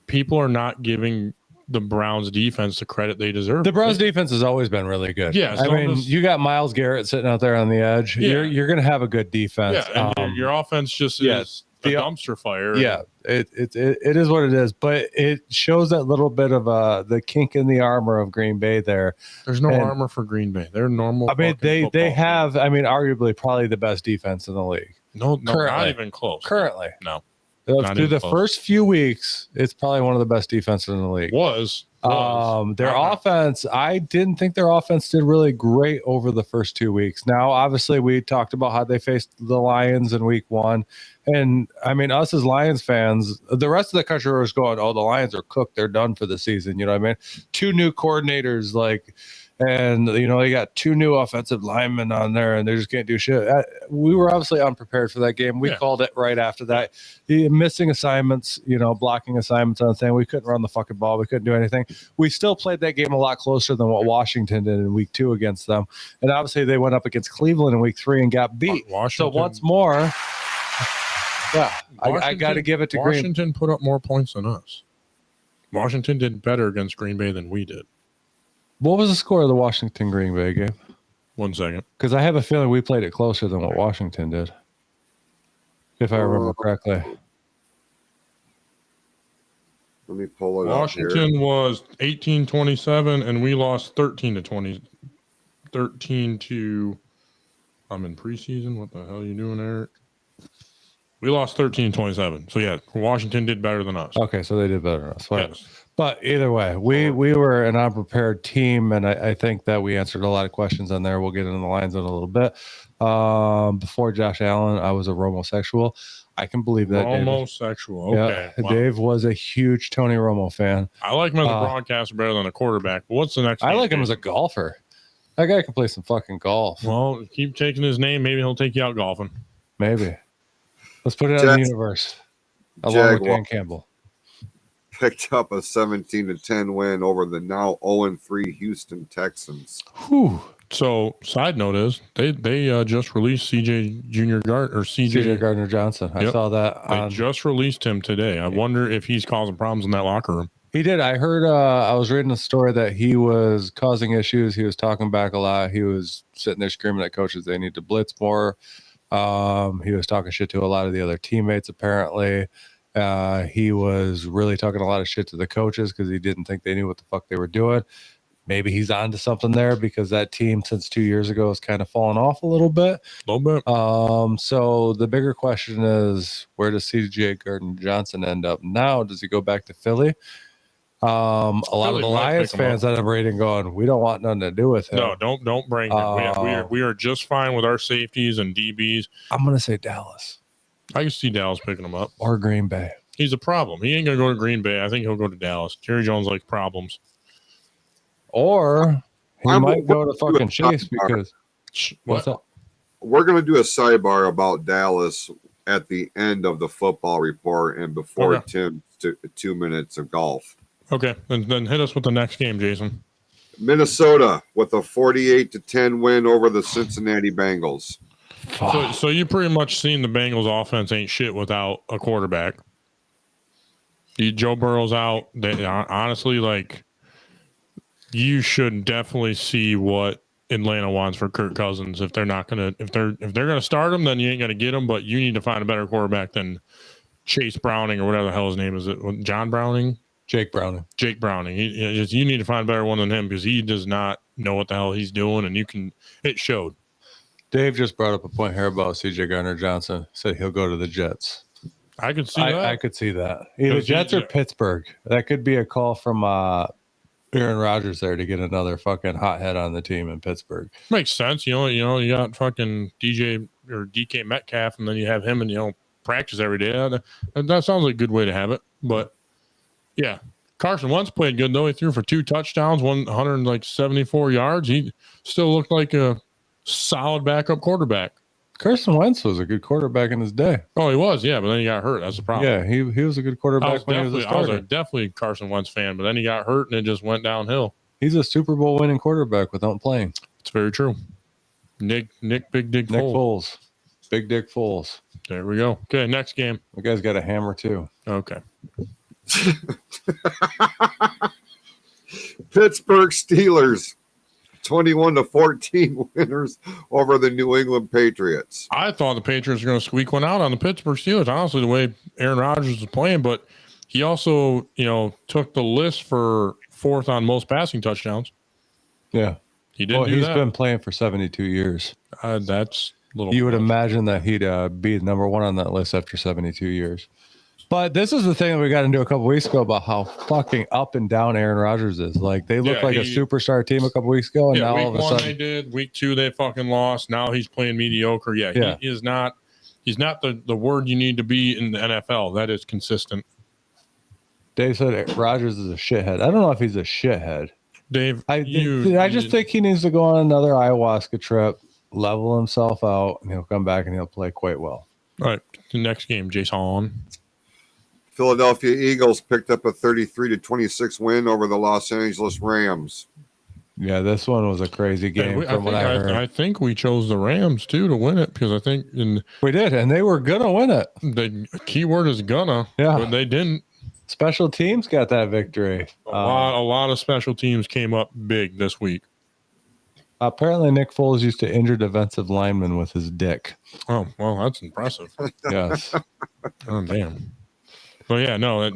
people are not giving the Browns defense the credit they deserve. The Browns defense has always been really good. Yeah, I mean, you got Myles Garrett sitting out there on the edge. Yeah. You're going to have a good defense. Yeah, and your offense just is a dumpster fire. Yeah, it is what it is, but it shows that little bit of the kink in the armor of Green Bay there. There's no armor for Green Bay. They're normal. I mean, they have, I mean, arguably probably the best defense in the league. No, not even close. Currently. No. Through the first few weeks, it's probably one of the best defenses in the league. Their offense, I didn't think their offense did really great over the first 2 weeks. Now, obviously, we talked about how they faced the Lions in week 1. And, I mean, us as Lions fans, the rest of the country was going, oh, the Lions are cooked. They're done for the season. You know what I mean? 2 new coordinators, and, you know, they got 2 new offensive linemen on there, and they just can't do shit. We were obviously unprepared for that game. We called it right after that. Missing assignments, you know, blocking assignments on saying we couldn't run the fucking ball. We couldn't do anything. We still played that game a lot closer than what Washington did in week 2 against them. And obviously they went up against Cleveland in week 3 and got beat. So once more, I got to give it to Washington put up more points than us. Washington did better against Green Bay than we did. What was the score of the Washington Green Bay game? 1 second. Because I have a feeling we played it closer than what Washington did, if I remember correctly. Let me pull it Washington was 18-27, and we lost 13-20. 13 to. I'm in preseason. What the hell are you doing, Eric? We lost 13-27. So yeah, Washington did better than us. Okay, so they did better than us. Yes. But either way, we were an unprepared team, and I think that we answered a lot of questions on there. We'll get into the lines in a little bit. Before Josh Allen, I was a Romosexual. I can believe that. Romosexual. Okay. Yeah, wow. Dave was a huge Tony Romo fan. I like him as a broadcaster better than a quarterback. But what's the next? I like him as a golfer. That guy can play some fucking golf. Well, keep taking his name. Maybe he'll take you out golfing. Maybe. Let's put it out in the universe. Along with Dan Campbell. Picked up a 17-10 win over the now 0-3 Houston Texans. Whew. So, side note is they just released CJ Gardner Johnson. I saw that. They just released him today. I wonder if he's causing problems in that locker room. He did. I heard, I was reading a story that he was causing issues. He was talking back a lot. He was sitting there screaming at coaches they need to blitz more. He was talking shit to a lot of the other teammates, apparently. He was really talking a lot of shit to the coaches because he didn't think they knew what the fuck they were doing. Maybe he's on to something there because that team since 2 years ago has kind of fallen off a little bit. So the bigger question is, where does CJ Gardner-Johnson end up now? Does he go back to Philly? A lot of the Lions fans that I'm reading going, we don't want nothing to do with him. No, don't bring him. We are just fine with our safeties and DBs. I'm going to say Dallas. I can see Dallas picking him up. Or Green Bay. He's a problem. He ain't going to go to Green Bay. I think he'll go to Dallas. Jerry Jones likes problems. Or he might go to fucking Chase because what's up? We're going to do a sidebar about Dallas at the end of the football report and before Tim's 2 minutes of golf. Okay, then hit us with the next game, Jason. Minnesota with a 48-10 win over the Cincinnati Bengals. So you pretty much seen the Bengals offense ain't shit without a quarterback. Joe Burrow's out. They honestly, like, you should definitely see what Atlanta wants for Kirk Cousins. If they're gonna start him, then you ain't gonna get him. But you need to find a better quarterback than Chase Browning or whatever the hell his name is. John Browning? Jake Browning. You need to find a better one than him because he does not know what the hell he's doing, and it showed. Dave just brought up a point here about CJ Gardner-Johnson. Said he'll go to the Jets. I could see that. I could see that. Either Jets or Pittsburgh. That could be a call from Aaron Rodgers there to get another fucking hothead on the team in Pittsburgh. Makes sense. You got fucking DJ or DK Metcalf, and then you have him and practice every day. That sounds like a good way to have it. But yeah, Carson Wentz played good though. He threw for 2 touchdowns, 174 yards. He still looked like a solid backup quarterback. Carson Wentz was a good quarterback in his day. Oh, he was, yeah, but then he got hurt. That's the problem. Yeah, he was a good quarterback when he was a starter. I was definitely a Carson Wentz fan, but then he got hurt and it just went downhill. He's a Super Bowl winning quarterback without playing. It's very true. Nick Big Dick Foles. Big Dick Foles. There we go. Okay, next game. The guy's got a hammer too. Okay. Pittsburgh Steelers 21-14 winners over the New England Patriots. I thought the Patriots were going to squeak one out on the Pittsburgh Steelers, honestly, the way Aaron Rodgers was playing. But he also, took the list for 4th on most passing touchdowns. Yeah. He did. He's been playing for 72 years. That's a little. You would imagine that he'd be number 1 on that list after 72 years. But this is the thing that we got into a couple weeks ago about how fucking up and down Aaron Rodgers is. Like, they looked like a superstar team a couple weeks ago, and now all of a sudden they did. Week 2 they fucking lost. Now he's playing mediocre. He is not. He's not the word you need to be in the NFL. That is consistent. Dave said Rodgers is a shithead. I don't know if he's a shithead. Dave, I just think he needs to go on another ayahuasca trip, level himself out, and he'll come back and he'll play quite well. All right, the next game, Jason. Philadelphia Eagles picked up a 33-26 win over the Los Angeles Rams. Yeah, this one was a crazy game from what I heard. I think we chose the Rams, too, to win it because I think we did, and they were going to win it. The key word is gonna, but they didn't. Special teams got that victory. A lot of special teams came up big this week. Apparently, Nick Foles used to injure defensive linemen with his dick. Oh, well, that's impressive. Yes. Oh, damn. But yeah, no,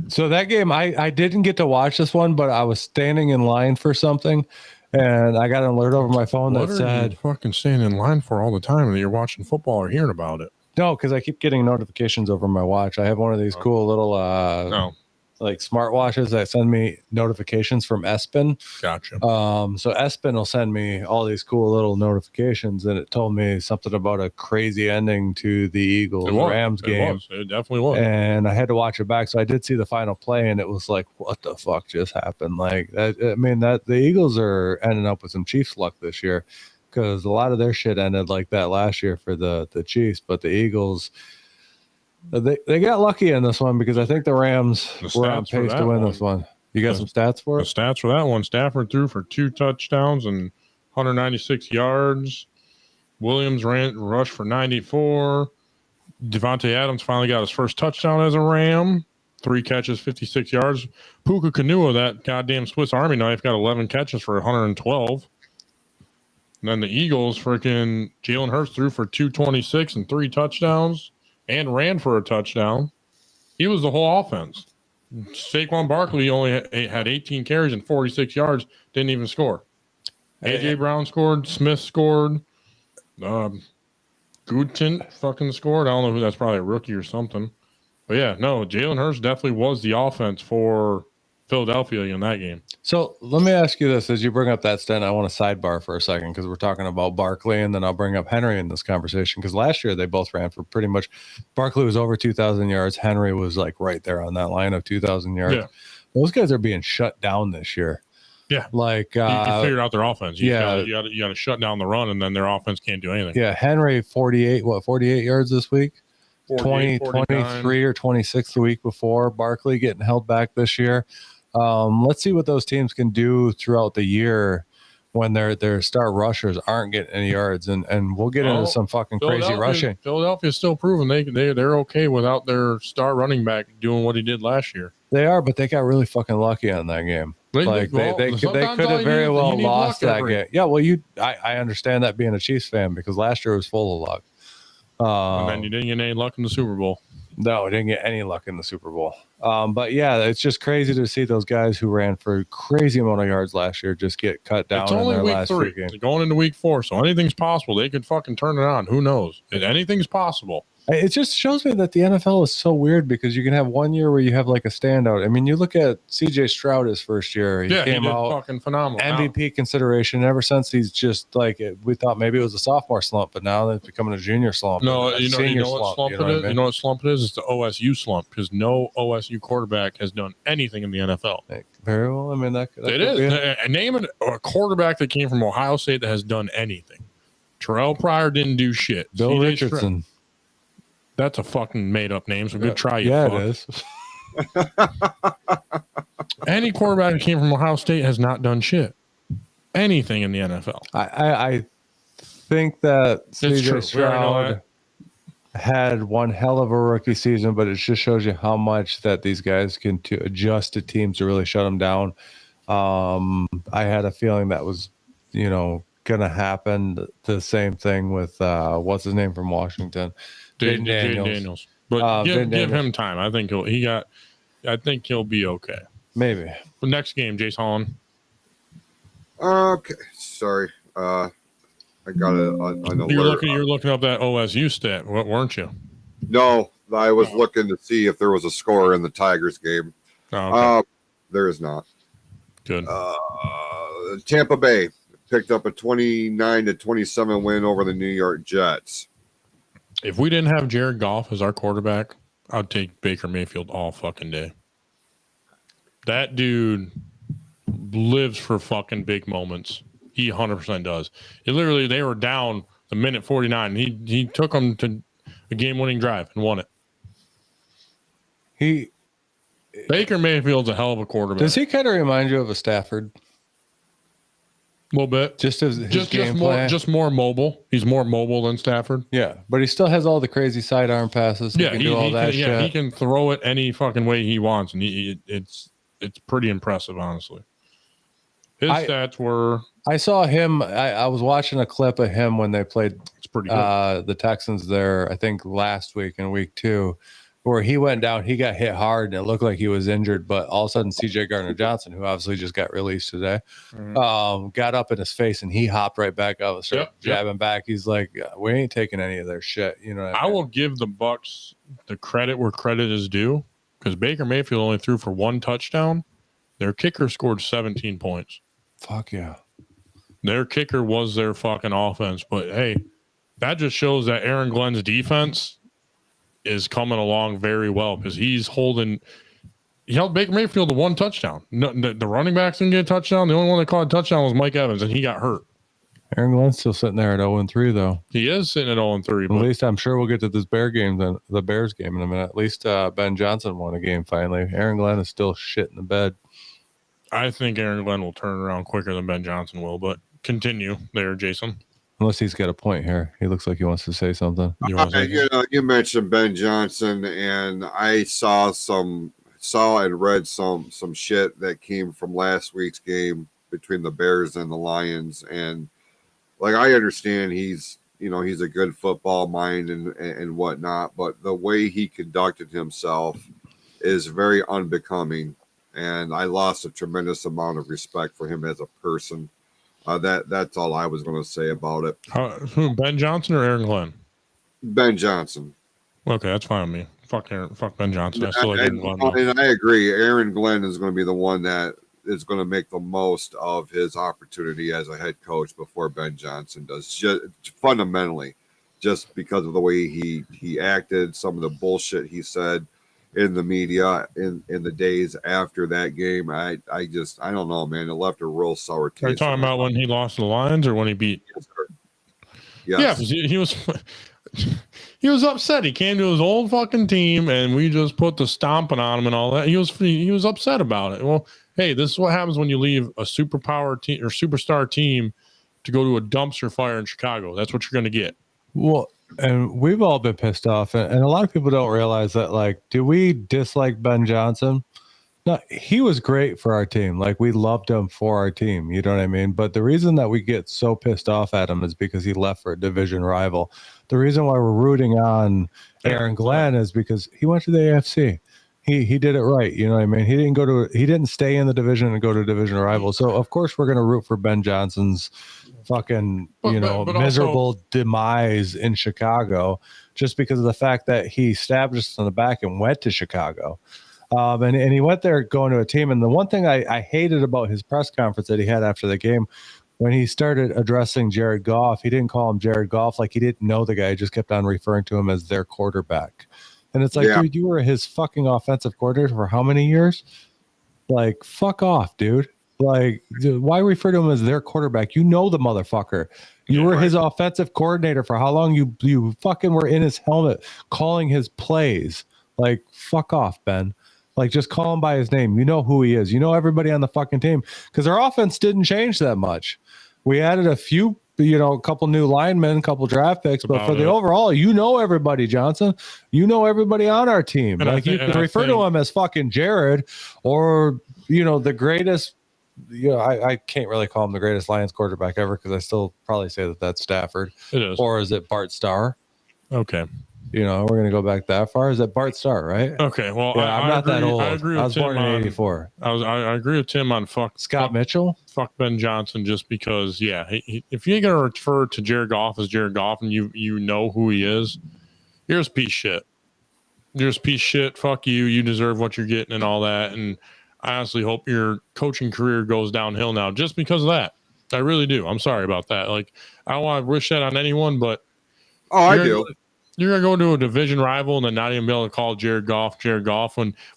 So that game, I didn't get to watch this one, but I was standing in line for something, and I got an alert over my phone that said, you fucking standing in line for all the time that you're watching football or hearing about it? No, because I keep getting notifications over my watch. I have one of these cool little like smartwatches that send me notifications from Espen. Gotcha. So Espen will send me all these cool little notifications, and it told me something about a crazy ending to the Eagles-Rams game. It definitely was. And I had to watch it back. So I did see the final play, and it was like, what the fuck just happened? Like, that the Eagles are ending up with some Chiefs luck this year because a lot of their shit ended like that last year for the Chiefs, but the Eagles... They got lucky in this one because I think the Rams were on pace to win this one. You got some stats for it? The stats for that one. Stafford threw for 2 touchdowns and 196 yards. Williams rushed for 94. Devontae Adams finally got his first touchdown as a Ram. 3 catches, 56 yards. Puka Kanua, that goddamn Swiss Army knife, got 11 catches for 112. And then the Eagles, freaking Jalen Hurts threw for 226 and 3 touchdowns and ran for a touchdown. He was the whole offense. Saquon Barkley only had 18 carries and 46 yards, didn't even score. A.J. Brown scored. Smith scored. Guten fucking scored. I don't know who, that's probably a rookie or something. But yeah, no, Jalen Hurts definitely was the offense for Philadelphia in that game. So let me ask you this. As you bring up that stat, I want to sidebar for a second because we're talking about Barkley, and then I'll bring up Henry in this conversation because last year they both ran for pretty much – Barkley was over 2,000 yards. Henry was like right there on that line of 2,000 yards. Yeah. Those guys are being shut down this year. Yeah. Like you figured out their offense. You got to shut down the run, and then their offense can't do anything. Yeah, Henry 48 yards this week? 23 or 26 the week before. Barkley getting held back this year. Let's see what those teams can do throughout the year when their star rushers aren't getting any yards, and we'll get into some fucking crazy rushing. Philadelphia's still proven they're okay without their star running back doing what he did last year. They are, but they got really fucking lucky on that game. They could have very well lost that game. Yeah, well, I understand that being a Chiefs fan because last year was full of luck. And then you didn't get any luck in the Super Bowl. No, didn't get any luck in the Super Bowl. But yeah, it's just crazy to see those guys who ran for a crazy amount of yards last year just get cut down. It's only in their week last 3. Games. They're going into week 4, so anything's possible. They could fucking turn it on. Who knows? Anything's possible. It just shows me that the NFL is so weird because you can have one year where you have like a standout. I mean, you look at C.J. Stroud his first year. He came out fucking phenomenal. MVP consideration. Ever since he's just like we thought maybe it was a sophomore slump, but now it's becoming a junior slump. No, you know what slump it is? You know what slump it is? It's the OSU slump because no OSU quarterback has done anything in the NFL. Very well. I mean, that it is. Name a quarterback that came from Ohio State that has done anything. Terrell Pryor didn't do shit. Bill Richardson. That's a fucking made-up name, so good try. You it is. Any quarterback that came from Ohio State has not done shit. Anything in the NFL. I think that C.J. Stroud had one hell of a rookie season, but it just shows you how much that these guys can adjust to teams to really shut them down. I had a feeling that was, going to happen. The same thing with what's his name from Washington. Jaden Daniels. But give him time. I think he'll be okay. Maybe. The next game, Jace Holland. Okay, sorry. I got an alert. You're looking up that OSU stat, weren't you? No, I was looking to see if there was a score in the Tigers game. Oh, okay. There is not. Good. Tampa Bay picked up a 29-27 win over the New York Jets. If we didn't have Jared Goff as our quarterback, I'd take Baker Mayfield all fucking day. That dude lives for fucking big moments. He 100% does. They were down the minute 49. He took them to a game-winning drive and won it. Baker Mayfield's a hell of a quarterback. Does he kind of remind you of a Stafford? A little bit. Just more mobile. He's more mobile than Stafford. Yeah, but he still has all the crazy sidearm passes. He can do all that shit. Yeah, he can throw it any fucking way he wants, and it's pretty impressive, honestly. His stats were. I saw him. I was watching a clip of him when they played. It's pretty good. The Texans there, I think last week in week 2. Where he went down, he got hit hard, and it looked like he was injured. But all of a sudden, C.J. Gardner-Johnson, who obviously just got released today, got up in his face, and he hopped right back up and started jabbing back. He's like, "We ain't taking any of their shit." I will give the Bucs the credit where credit is due because Baker Mayfield only threw for 1 touchdown. Their kicker scored 17 points. Fuck yeah! Their kicker was their fucking offense. But hey, that just shows that Aaron Glenn's defense is coming along very well because he held Baker Mayfield to 1 touchdown. No, the running backs didn't get a touchdown. The only one that caught a touchdown was Mike Evans, and he got hurt. Aaron Glenn's still sitting there at 0-3, though. He is sitting at 0-3. At least I'm sure we'll get to this Bears game in a minute. At least Ben Johnson won a game finally. Aaron Glenn is still shit in the bed. I think Aaron Glenn will turn around quicker than Ben Johnson will, but continue there, Jason. Unless he's got a point here. He looks like he wants to say something. You mentioned Ben Johnson, and I saw some saw and read some shit that came from last week's game between the Bears and the Lions, and like I understand he's a good football mind and whatnot, but the way he conducted himself is very unbecoming, and I lost a tremendous amount of respect for him as a person. That's all I was going to say about it. Who, Ben Johnson or Aaron Glenn? Ben Johnson. Okay, that's fine with me. Fuck Ben Johnson. I still like Aaron Glenn. And I agree. Aaron Glenn is going to be the one that is going to make the most of his opportunity as a head coach before Ben Johnson does. Just fundamentally, just because of the way he acted, some of the bullshit he said in the media in the days after that game. I don't know, man. It left a real sour taste. Are you talking about when he lost to the Lions or when he beat? Yes. Yeah, he was. He was upset. He came to his old fucking team, and we just put the stomping on him and all that. He was upset about it. Well, hey, this is what happens when you leave a superpower team or superstar team to go to a dumpster fire in Chicago. That's what you're going to get. Well, and we've all been pissed off, and a lot of people don't realize that. Like, do we dislike Ben Johnson? No, he was great for our team. Like, we loved him for our team. You know what I mean? But the reason that we get so pissed off at him is because he left for a division rival. The reason why we're rooting on Aaron Glenn is because he went to the AFC. He did it right. You know what I mean? He didn't stay in the division and go to a division rival. So of course we're going to root for Ben Johnson's fucking, but miserable also demise in Chicago, just because of the fact that he stabbed us on the back and went to Chicago. And he went there going to a team. And the one thing I hated about his press conference that he had after the game, when he started addressing Jared Goff, he didn't call him Jared Goff. Like, he didn't know the guy. He just kept on referring to him as their quarterback. And it's like, dude, you were his fucking offensive coordinator for how many years? Like, fuck off, dude. Like, why refer to him as their quarterback? You know the motherfucker. You were his offensive coordinator for how long? You fucking were in his helmet calling his plays. Like, fuck off, Ben. Like, just call him by his name. You know who he is. You know everybody on the fucking team. Because our offense didn't change that much. We added a few, a couple new linemen, a couple draft picks. But for the overall, you know everybody, Johnson. You know everybody on our team. And like, you can refer to him as fucking Jared or, the greatest. I can't really call him the greatest Lions quarterback ever because I still probably say that that's Stafford. It is. Or is it Bart Starr? Okay. We're going to go back that far. Is that Bart Starr, right? Okay. Well, yeah, I'm not that old. I agree with I was Tim born in 84. I agree with Tim on Scott Mitchell. Fuck Ben Johnson, just because, if you're going to refer to Jared Goff as Jared Goff and you know who he is, you're a piece of shit. You're a piece of shit. Fuck you. You deserve what you're getting and all that. And I honestly hope your coaching career goes downhill now just because of that. I really do. I'm sorry about that. Like, I don't want to wish that on anyone, but I do. You're going to go to a division rival and then not even be able to call Jared Goff.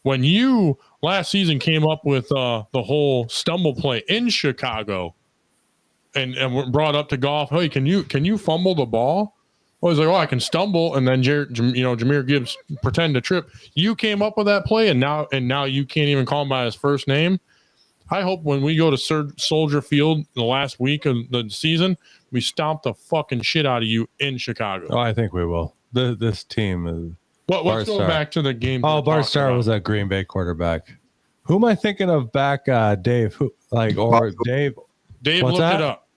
When you last season came up with the whole stumble play in Chicago and brought up to Goff, hey, can you fumble the ball? Well, he's like, I can stumble, and then Jahmyr Gibbs pretend to trip. You came up with that play, and now you can't even call him by his first name. I hope when we go to Soldier Field the last week of the season, we stomp the fucking shit out of you in Chicago. Oh, I think we will. This team is. But let's go back to the game. Oh, Bart Starr was that Green Bay quarterback. Who am I thinking of back, Dave? Dave? Dave looked it up.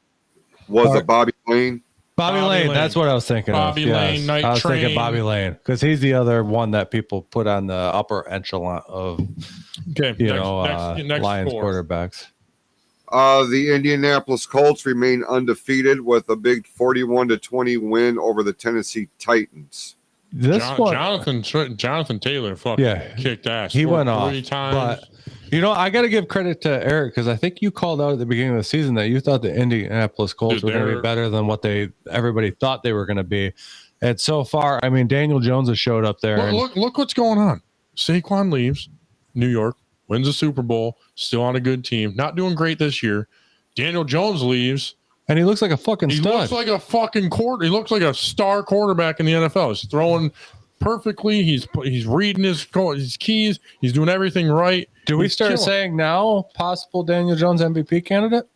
Was it Bobby Lane? Bobby Lane. That's what I was thinking Bobby of. Lane, yes. Night I was Train. thinking Bobby Lane because he's the other one that people put on the upper echelon of next Lions quarterbacks. The Indianapolis Colts remain undefeated with a big 41-20 win over the Tennessee Titans. Jonathan Taylor kicked ass. He went off 3 times. But I got to give credit to Eric because I think you called out at the beginning of the season that you thought the Indianapolis Colts were going to be better than what everybody thought they were going to be. And so far, I mean, Daniel Jones has showed up there. Look what's going on. Saquon leaves New York, wins the Super Bowl, still on a good team, not doing great this year. Daniel Jones leaves. And he looks like a fucking stud. He looks like a fucking He looks like a star quarterback in the NFL. He's throwing perfectly. He's reading his keys. He's doing everything right. Do we start saying now possible Daniel Jones MVP candidate?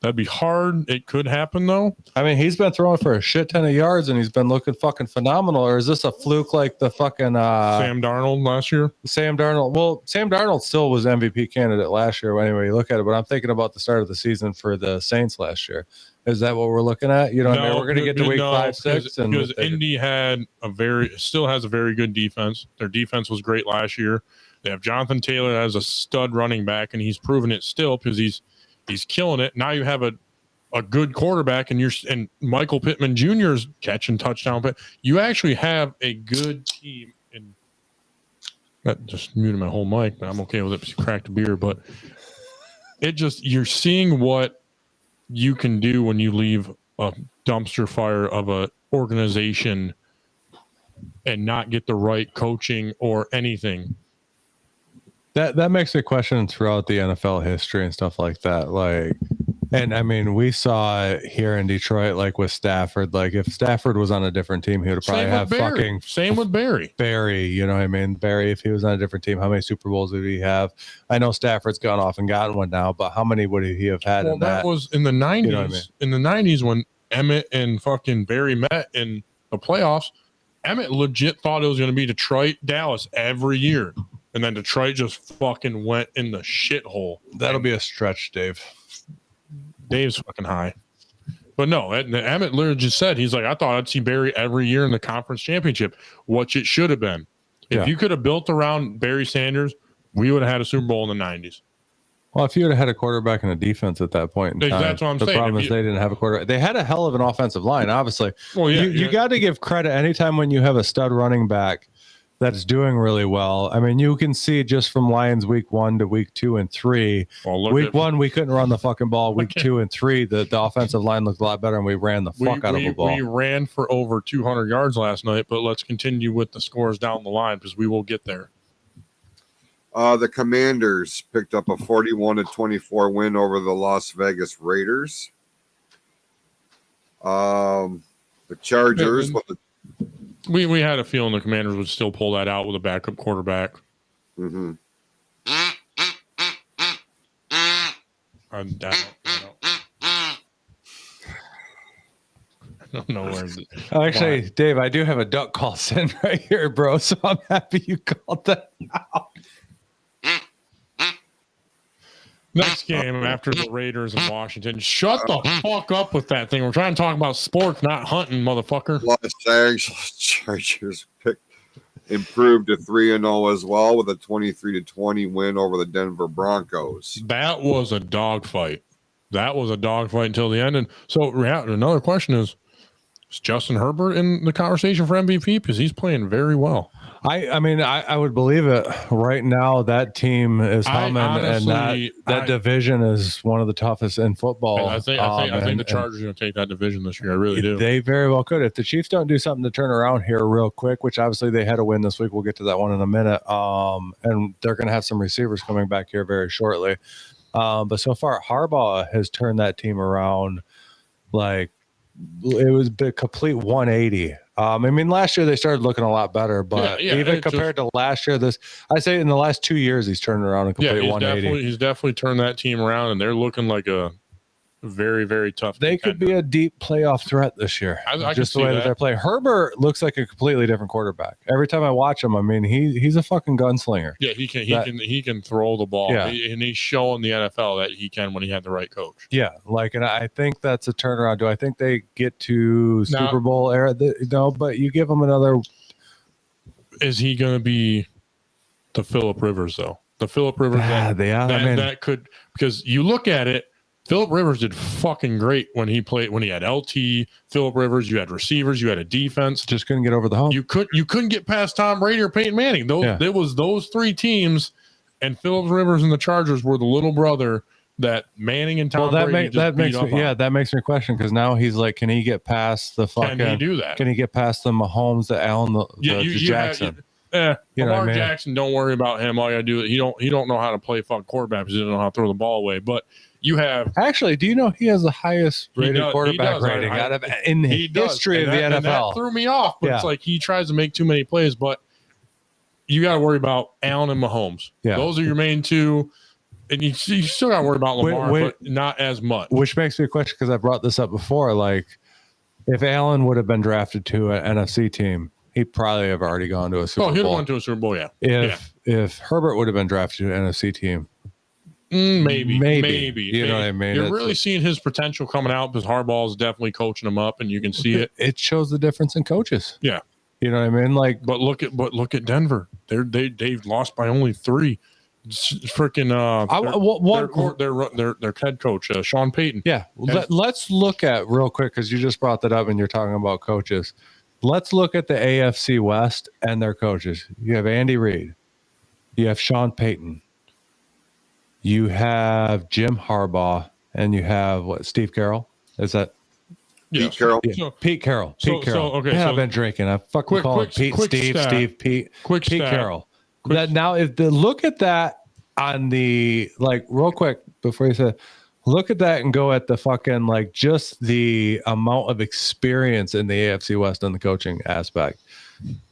That'd be hard. It could happen though. I mean, he's been throwing for a shit ton of yards and he's been looking fucking phenomenal. Or is this a fluke like the fucking Sam Darnold last year? Sam Darnold. Well, Sam Darnold still was MVP candidate last year anyway you look at it, but I'm thinking about the start of the season for the Saints last year. Is that what we're looking at? You know, what I mean? We're going to get to week 5, 6, and because Indy still has a very good defense. Their defense was great last year. They have Jonathan Taylor as a stud running back, and he's proven it still because he's killing it. Now you have a good quarterback, and Michael Pittman Jr. is catching touchdown. But you actually have a good team. And that just muted my whole mic, but I'm okay with it because you cracked a beer. But you're seeing what you can do when you leave a dumpster fire of a organization and not get the right coaching or anything. That makes me question throughout the NFL history and stuff like that. Like, and I mean, we saw it here in Detroit, like with Stafford. Like, if Stafford was on a different team, he would probably have fucking. Same with Barry. You know what I mean? Barry, if he was on a different team, how many Super Bowls would he have? I know Stafford's gone off and gotten one now, but how many would he have had in that? That was in the 90s. You know what I mean? In the 90s when Emmett and fucking Barry met in the playoffs, Emmett legit thought it was going to be Detroit, Dallas every year. And then Detroit just fucking went in the shithole. That'll be a stretch, Dave. Dave's fucking high. But no, Emmett literally just said, he's like, I thought I'd see Barry every year in the conference championship, which it should have been. If you could have built around Barry Sanders, we would have had a Super Bowl in the 90s. Well, if you would have had a quarterback and a defense at that point in time, that's what I'm saying. The problem is they didn't have a quarterback. They had a hell of an offensive line, obviously. Well, you got to give credit anytime when you have a stud running back that's doing really well. I mean, you can see just from Lions week 1 to week 2 and 3. Week 1, we couldn't run the fucking ball. Week 2 and 3, the offensive line looked a lot better, and we ran the fuck out of the ball. We ran for over 200 yards last night, but let's continue with the scores down the line because we will get there. The Commanders picked up a 41-24 win over the Las Vegas Raiders. The Chargers with the We had a feeling the Commanders would still pull that out with a backup quarterback. Mm-hmm. I don't know where. Actually, Dave, I do have a duck call sent right here, bro. So I'm happy you called that out. Next game after the Raiders in Washington. Shut the fuck up with that thing. We're trying to talk about sports, not hunting, motherfucker. Los Angeles Chargers improved to 3-0 as well with a 23-20 win over the Denver Broncos. That was a dogfight. Until the end. And so another question is Justin Herbert in the conversation for MVP? Because he's playing very well. I mean, I would believe it. Right now, that team is humming, and that division is one of the toughest in football. I think the Chargers are going to take that division this year. I really do. They very well could. If the Chiefs don't do something to turn around here real quick, which obviously they had a win this week. We'll get to that one in a minute. And they're going to have some receivers coming back here very shortly. But so far, Harbaugh has turned that team around like it was a complete 180. I mean, last year they started looking a lot better, but even compared to last year, I say in the last 2 years, he's turned around a complete 180. He's definitely turned that team around, and they're looking like a very, very tough. They could be a deep playoff threat this year. I just the way that they're playing. Herbert looks like a completely different quarterback. Every time I watch him, I mean, he's a fucking gunslinger. Yeah, he can throw the ball. Yeah. And he's showing the NFL that he can when he had the right coach. Yeah, and I think that's a turnaround. Do I think they get to Super Bowl era? No, but you give them another. Is he going to be the Phillip Rivers though? The Phillip Rivers that could, because you look at it. Phillip Rivers did fucking great when he had LT, Phillip Rivers, you had receivers, you had a defense. Just couldn't get over the hump. You couldn't get past Tom Brady or Peyton Manning. It was those three teams, and Phillip Rivers and the Chargers were the little brother that Manning and Tom Brady that makes me question, because now he's like, can he get past the fucking? Can he do that? Can he get past the Mahomes, the Allen, the Jackson? Lamar Jackson, don't worry about him. All you gotta do is he don't know how to play fucking quarterback because he doesn't know how to throw the ball away. But you have actually, do you know he has the highest rated quarterback rating in the history of the NFL? And that threw me off, but it's like he tries to make too many plays. But you got to worry about Allen and Mahomes. Yeah. Those are your main two. and you still got to worry about Lamar, Wait. but not as much. Which makes me question, because I brought this up before, like if Allen would have been drafted to an NFC team, he'd probably have already gone to a Super Bowl. He'd have went to a Super Bowl, yeah. If Herbert would have been drafted to an NFC team, maybe. You know what I mean? You're really seeing his potential coming out because Harbaugh's definitely coaching him up, and you can see it. It shows the difference in coaches. Yeah, you know what I mean. Like, but look at Denver. They've lost by only 3. Freaking their head coach Sean Payton. Yeah, let's look at real quick, because you just brought that up and you're talking about coaches. Let's look at the AFC West and their coaches. You have Andy Reid, you have Sean Payton, you have Jim Harbaugh, and you have Steve Carroll. Is that Pete Carroll? Yeah. Pete Carroll. Okay, I've been drinking. I fucking call it Pete, Steve, Pete Carroll. Now, if the look at that on the, like, real quick before you said, look at that and go at the fucking, like, just the amount of experience in the AFC West on the coaching aspect.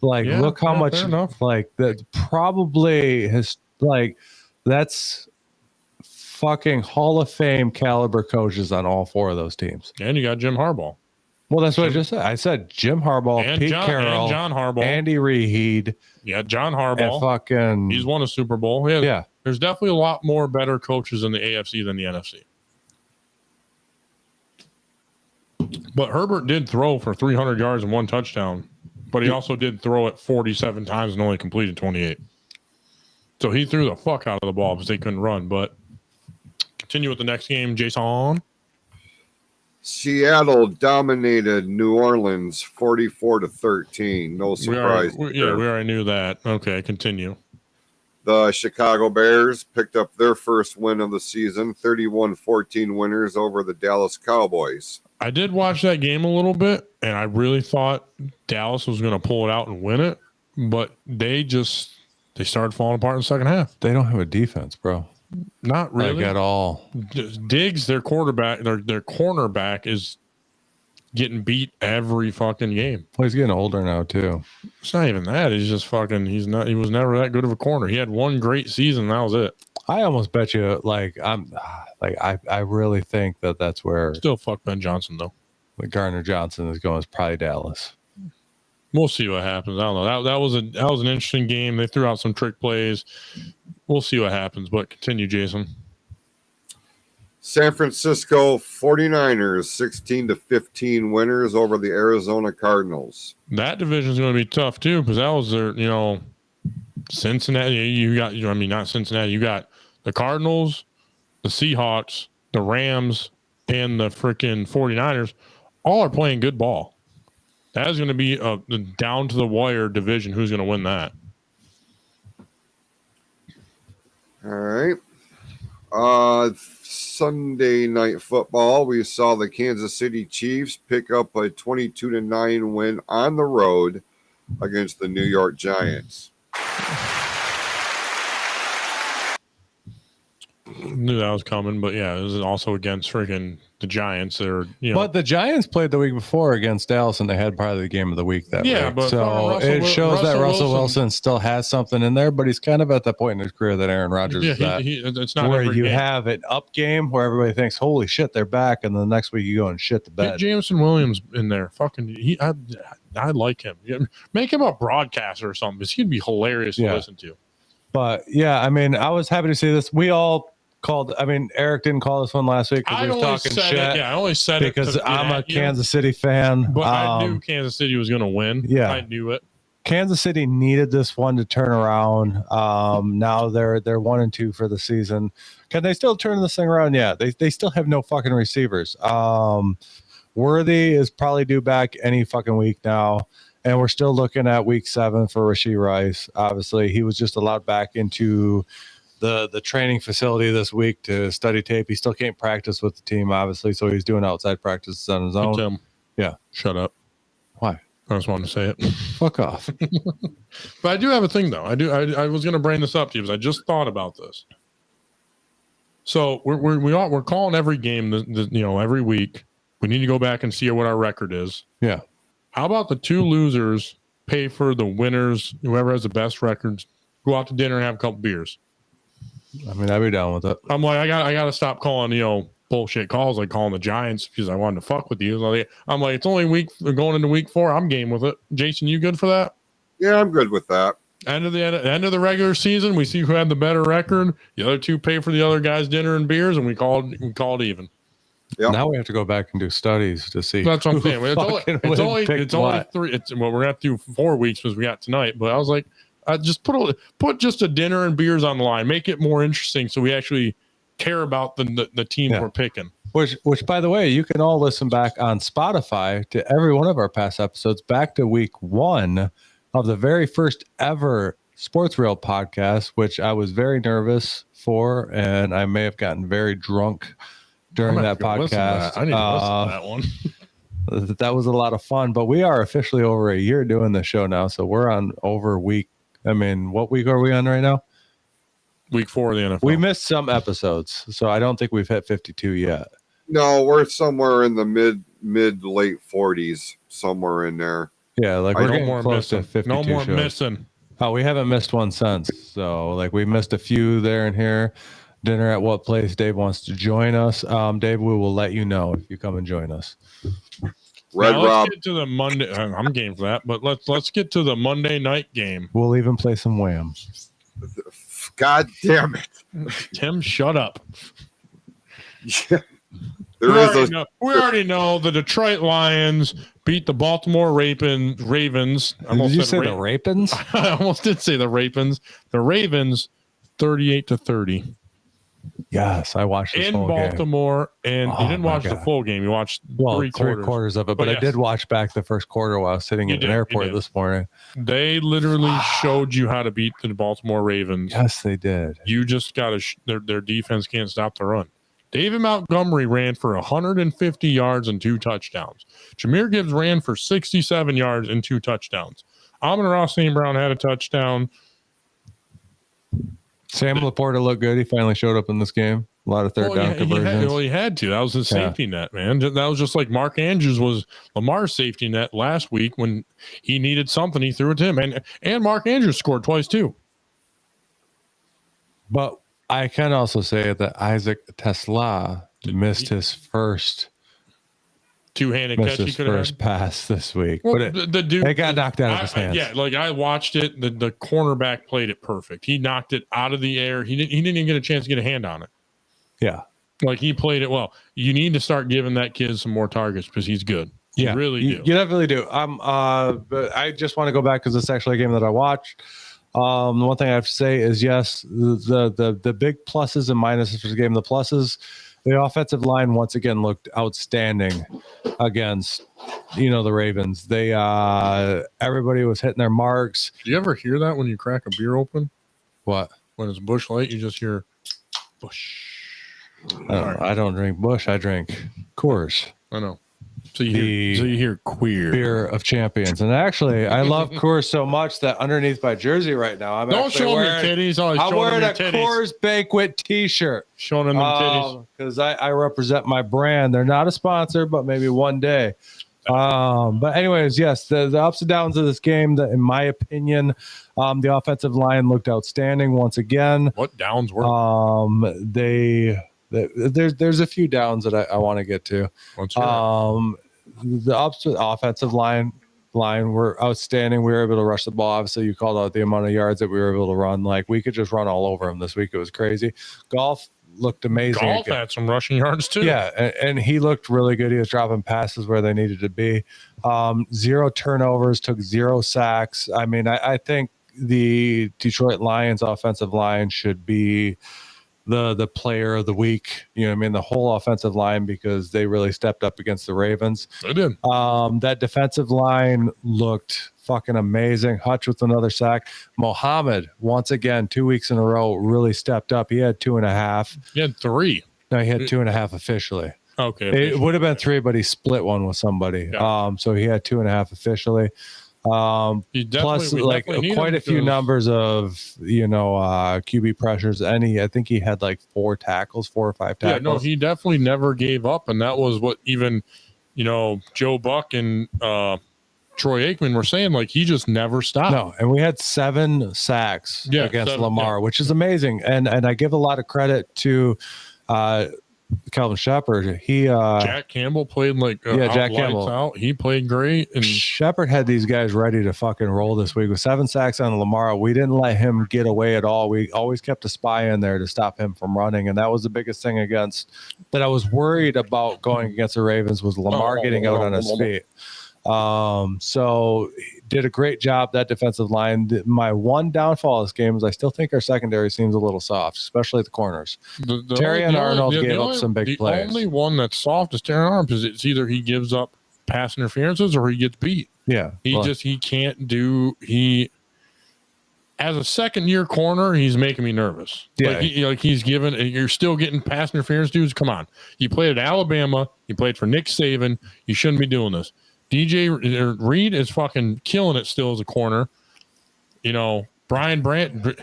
Like, look how much, like, that probably has, like, that's fucking Hall of Fame caliber coaches on all 4 of those teams. And you got Jim Harbaugh. Well, that's what I just said. I said Jim Harbaugh, Pete Carroll, John Harbaugh, Andy Reid. Yeah, John Harbaugh. Fucking, he's won a Super Bowl. Yeah. There's definitely a lot more better coaches in the AFC than the NFC. But Herbert did throw for 300 yards and 1 touchdown, but he also did throw it 47 times and only completed 28. So he threw the fuck out of the ball because they couldn't run. But continue with the next game, Jason. Seattle dominated New Orleans 44-13. No surprise. We already knew that. Okay, continue. The Chicago Bears picked up their first win of the season, 31-14 winners over the Dallas Cowboys. I did watch that game a little bit, and I really thought Dallas was going to pull it out and win it, but they started falling apart in the second half. They don't have a defense, bro. Not really. Like at all. Diggs, their quarterback, their cornerback is getting beat every fucking game. Well, he's getting older now too. It's not even that. He's just fucking. He was never that good of a corner. He had 1 great season. That was it. I almost bet you, I really think that's where. Still fuck Ben Johnson though. Gardner Johnson is going. Is probably Dallas. We'll see what happens. I don't know. That was an interesting game. They threw out some trick plays. We'll see what happens, but continue, Jason. San Francisco 49ers 16-15 winners over the Arizona Cardinals. That division is going to be tough too, because that was their, Cincinnati. Not Cincinnati. You got the Cardinals, the Seahawks, the Rams, and the freaking 49ers. All are playing good ball. That is going to be a down to the wire division. Who's going to win that? All right. Sunday night football, we saw the Kansas City Chiefs pick up a 22-9 win on the road against the New York Giants. Knew that was coming, but yeah, it was also against freaking the Giants. But the Giants played the week before against Dallas, and they had probably the game of the week that week. But so it shows that Russell Wilson still has something in there, but he's kind of at the point in his career that Aaron Rodgers is at. It's not where you have an up game where everybody thinks, "Holy shit, they're back," and the next week you go and shit the bed. Get Jameson Williams in there, I like him. Make him a broadcaster or something, because he'd be hilarious to listen to. But yeah, I mean, I was happy to see this. We all called. I mean, Eric didn't call this one last week because he was talking shit. I only said it because I'm a Kansas City fan. But I knew Kansas City was going to win. Yeah, I knew it. Kansas City needed this one to turn around. Now they're 1-2 for the season. Can they still turn this thing around? Yeah, they still have no fucking receivers. Worthy is probably due back any fucking week now. And we're still looking at week 7 for Rashee Rice. Obviously, he was just allowed back into the training facility this week to study tape. He still can't practice with the team, obviously, so he's doing outside practices on his own. Tim, yeah. Shut up. Why? I just wanted to say it. Fuck off. But I do have a thing, though. I was going to bring this up to you because I just thought about this. So we're calling every game, every week. We need to go back and see what our record is. Yeah. How about the 2 losers pay for the winners, whoever has the best records, go out to dinner and have a couple beers? I mean, I'd be down with it. I'm like, I got to stop calling, bullshit calls like calling the Giants because I wanted to fuck with you. I'm like, it's only going into week 4. I'm game with it. Jason, you good for that? Yeah, I'm good with that. End of the regular season, we see who had the better record. The other two pay for the other guy's dinner and beers, and we called even. Yep. Now we have to go back and do studies to see. That's what I'm saying. It's only 3. We're gonna have to do 4 weeks because we got tonight. But I was like, just put just a dinner and beers on the line. Make it more interesting so we actually care about the team we're picking. Which, by the way, you can all listen back on Spotify to every one of our past episodes back to week 1 of the very first ever Sports Rail podcast, which I was very nervous for, and I may have gotten very drunk during that podcast. I need to listen to that one. That was a lot of fun, but we are officially over a year doing the show now, so we're on over week. I mean, what week are we on right now? Week 4 of the NFL. We missed some episodes, so I don't think we've hit 52 yet. No, we're somewhere in the mid to late 40s, somewhere in there. Yeah, like we're getting close to 52 No more shows. missing. Oh, we haven't missed one since. So, like, we missed a few there and here. Dinner at what place Dave wants to join us. Dave, we will let you know if you come and join us. Let's get to the Monday. I'm game for that, but let's get to the Monday night game. We'll even play some Wham. God damn it. Tim, shut up. Yeah. We already know the Detroit Lions beat the Baltimore Ravens. Did you say the Ravens? I almost did say the Ravens. The Ravens, 38-30. Yes, I watched this whole Baltimore, and you didn't watch the full game. You watched three quarters of it, but I did watch back the first quarter while I was sitting in an airport this morning. They literally showed you how to beat the Baltimore Ravens. Yes, they did. You just got to their defense can't stop the run. David Montgomery ran for 150 yards and 2 touchdowns. Jahmyr Gibbs ran for 67 yards and 2 touchdowns. Amon-Ra St. Brown had a touchdown. Sam Laporta looked good. He finally showed up in this game. A lot of third down conversions. He had to. That was his safety net, man. That was just like Mark Andrews was Lamar's safety net last week when he needed something. He threw it to him. And Mark Andrews scored twice too. But I can also say that Isaac Tesla missed his first two-handed catch. His first pass this week. Well, but the dude, it got knocked out of his hands. I watched it. The cornerback played it perfect. He knocked it out of the air. He didn't even get a chance to get a hand on it. Yeah. Like he played it well. You need to start giving that kid some more targets because he's good. You really do. You definitely do. But I just want to go back because it's actually a game that I watched. One thing I have to say is yes, the big pluses and minuses for the game. The pluses, the offensive line once again looked outstanding against, the Ravens. They everybody was hitting their marks. Do you ever hear that when you crack a beer open? What? When it's Busch Light, you just hear Busch. I don't drink Busch. I drink Coors. I know. So you hear queer beer of champions, and actually, I love Coors so much that underneath my jersey right now, I'm don't show me titties. I'm wearing a Coors Banquet T-shirt, showing them titties because I represent my brand. They're not a sponsor, but maybe one day. But anyways, yes, the ups and downs of this game. In my opinion, the offensive line looked outstanding once again. What downs were? There's a few downs that I want to get to. The ups with offensive line were outstanding. We were able to rush the ball. Obviously, you called out the amount of yards that we were able to run. Like we could just run all over him this week. It was crazy. Golf looked amazing. Golf had some rushing yards too. Yeah, and he looked really good. He was dropping passes where they needed to be. 0 turnovers, took 0 sacks. I mean, I think the Detroit Lions offensive line should be the player of the week, the whole offensive line, because they really stepped up against the Ravens. They did. That defensive line looked fucking amazing. Hutch with another sack. Mohammed, once again, 2 weeks in a row, really stepped up. He had 2.5. He had 3. No, he had 2.5 officially. Okay. It would have been 3, but he split one with somebody. Yeah. So he had 2.5 officially. Plus like quite a few numbers of QB pressures. I think he had like 4 or 5 tackles. Yeah, no, he definitely never gave up, and that was what even Joe Buck and Troy Aikman were saying, like, he just never stopped. No, and we had 7 sacks against Lamar, which is amazing. And I give a lot of credit to Calvin Shepard. Jack Campbell played Jack Campbell out. He played great, and Shepard had these guys ready to fucking roll this week with 7 sacks on Lamar. We didn't let him get away at all. We always kept a spy in there to stop him from running, and that was the biggest thing that I was worried about going against the Ravens was Lamar getting out on his feet. So did a great job, that defensive line. My one downfall of this game is I still think our secondary seems a little soft, especially at the corners. Terry and Arnold gave up some big plays. The only one that's soft is Terry Arnold, because it's either he gives up pass interferences or he gets beat. Yeah. He can't do, as a second-year corner, he's making me nervous. Yeah. You're still getting pass interference dudes. Come on. You played at Alabama. You played for Nick Saban. You shouldn't be doing this. DJ Reed is fucking killing it still as a corner. Brian Branch,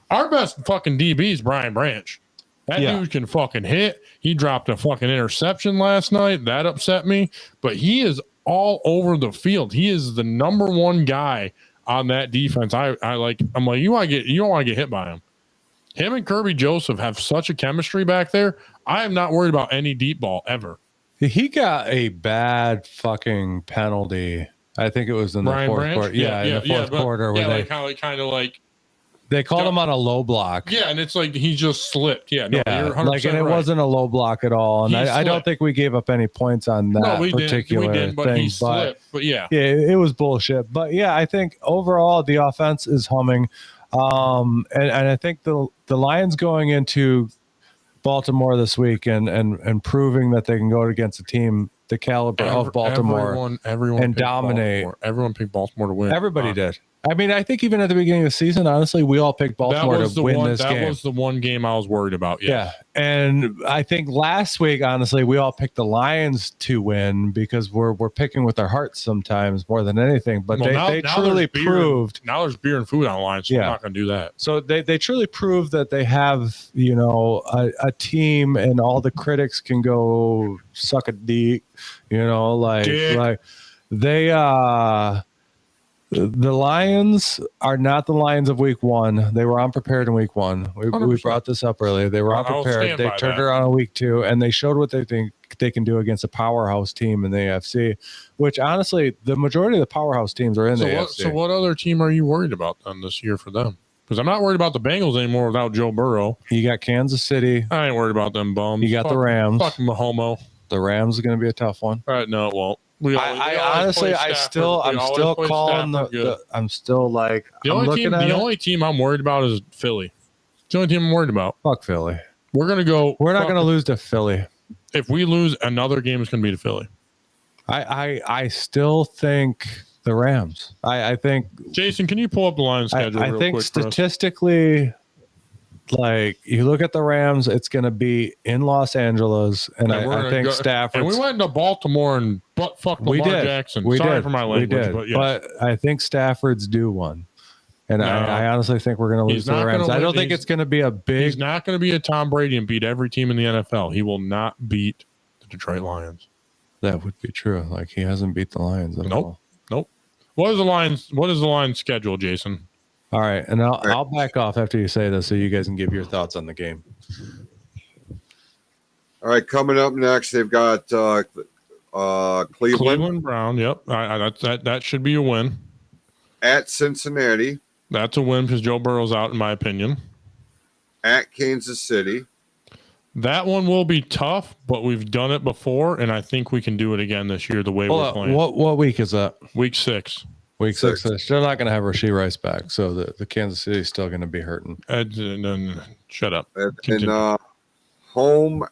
our best fucking DB is Brian Branch. That dude can fucking hit. He dropped a fucking interception last night. That upset me. But he is all over the field. He is the number one guy on that defense. I'm like, you don't want to get hit by him. Him and Kirby Joseph have such a chemistry back there. I am not worried about any deep ball ever. He got a bad fucking penalty. I think it was in the fourth quarter. In the fourth quarter where they kind of they called him on a low block. Yeah, and it's like he just slipped. Yeah, no, you're 100% and it wasn't a low block at all. And I don't think we gave up any points on that particular thing. But he slipped. But yeah, it was bullshit. But yeah, I think overall the offense is humming. And I think the Lions going into Baltimore this week and proving that they can go against a team the caliber of Baltimore everyone and dominate. Baltimore. Everyone picked Baltimore to win. Everybody did. I mean, I think even at the beginning of the season, honestly, we all picked Baltimore to win this game. That was the one game I was worried about. Yeah. And I think last week, honestly, we all picked the Lions to win because we're picking with our hearts sometimes more than anything. But they truly proved. Now there's beer and food online, so I'm not going to do that. So they truly proved that they have, a team, and all the critics can go suck a dick, like they the Lions are not the Lions of week 1. They were unprepared in week 1. We brought this up earlier. They were unprepared. They turned around in week 2, and they showed what they think they can do against a powerhouse team in the AFC, which honestly, the majority of the powerhouse teams are in the AFC. So what other team are you worried about then this year for them? Because I'm not worried about the Bengals anymore without Joe Burrow. You got Kansas City. I ain't worried about them bums. You got the Rams. Fuck Mahomo. The Rams is going to be a tough one. No, it won't. I'm still calling I'm still like, the only team I'm worried about is Philly. It's the only team I'm worried about. Fuck Philly. We're not going to lose to Philly. If we lose, another game is going to be to Philly. I still think the Rams. I think. Jason, can you pull up the line schedule? I think statistically, like, you look at the Rams, it's going to be in Los Angeles, and I think Stafford. And we went to Baltimore and fucked Lamar Jackson. Sorry for my language, but I think Stafford's due one. And I honestly think we're going to lose to the Rams. I don't think it's going to be a big. He's not going to be a Tom Brady and beat every team in the NFL. He will not beat the Detroit Lions. That would be true. Like, he hasn't beat the Lions at all. Nope. What is the Lions schedule, Jason? All right, and I'll back off after you say this so you guys can give your thoughts on the game. All right, coming up next, they've got Cleveland. Cleveland Brown, yep. That should be a win. At Cincinnati. That's a win because Joe Burrow's out, in my opinion. At Kansas City. That one will be tough, but we've done it before, and I think we can do it again this year the way we're playing. What week is that? Week 6. Week 6. They're not going to have Rashee Rice back, so the Kansas City is still going to be hurting. Shut up. And home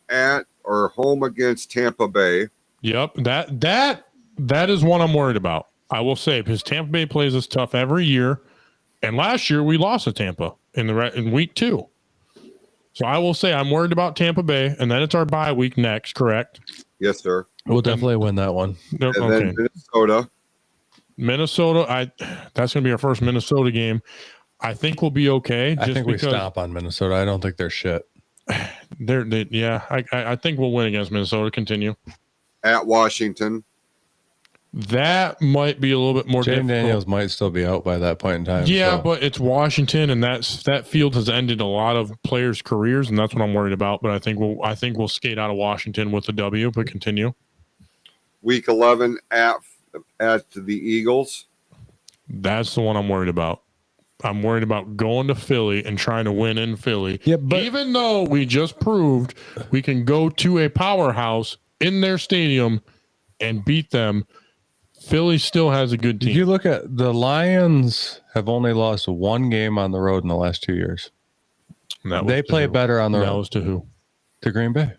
against Tampa Bay. Yep, that is one I'm worried about. I will say, because Tampa Bay plays us tough every year, and last year we lost to Tampa in week 2. So I will say I'm worried about Tampa Bay, and then it's our bye week next, correct? Yes, sir. We'll definitely win that one. And then Minnesota, that's going to be our first Minnesota game. I think we'll be okay. I think we stomp on Minnesota. I don't think they're shit. I think we'll win against Minnesota. Continue. At Washington. That might be a little bit more Jane difficult. Daniels might still be out by that point in time. Yeah, so. but it's Washington, and that field has ended a lot of players' careers, and that's what I'm worried about. But I think we'll skate out of Washington with a W. But continue. Week 11 at the Eagles. That's the one I'm worried about. I'm worried about going to Philly and trying to win in Philly. Yeah, but even though we just proved we can go to a powerhouse in their stadium and beat them, Philly still has a good team. you look at the Lions have only lost one game on the road in the last 2 years. They play better on the road. That was to who? To Green Bay.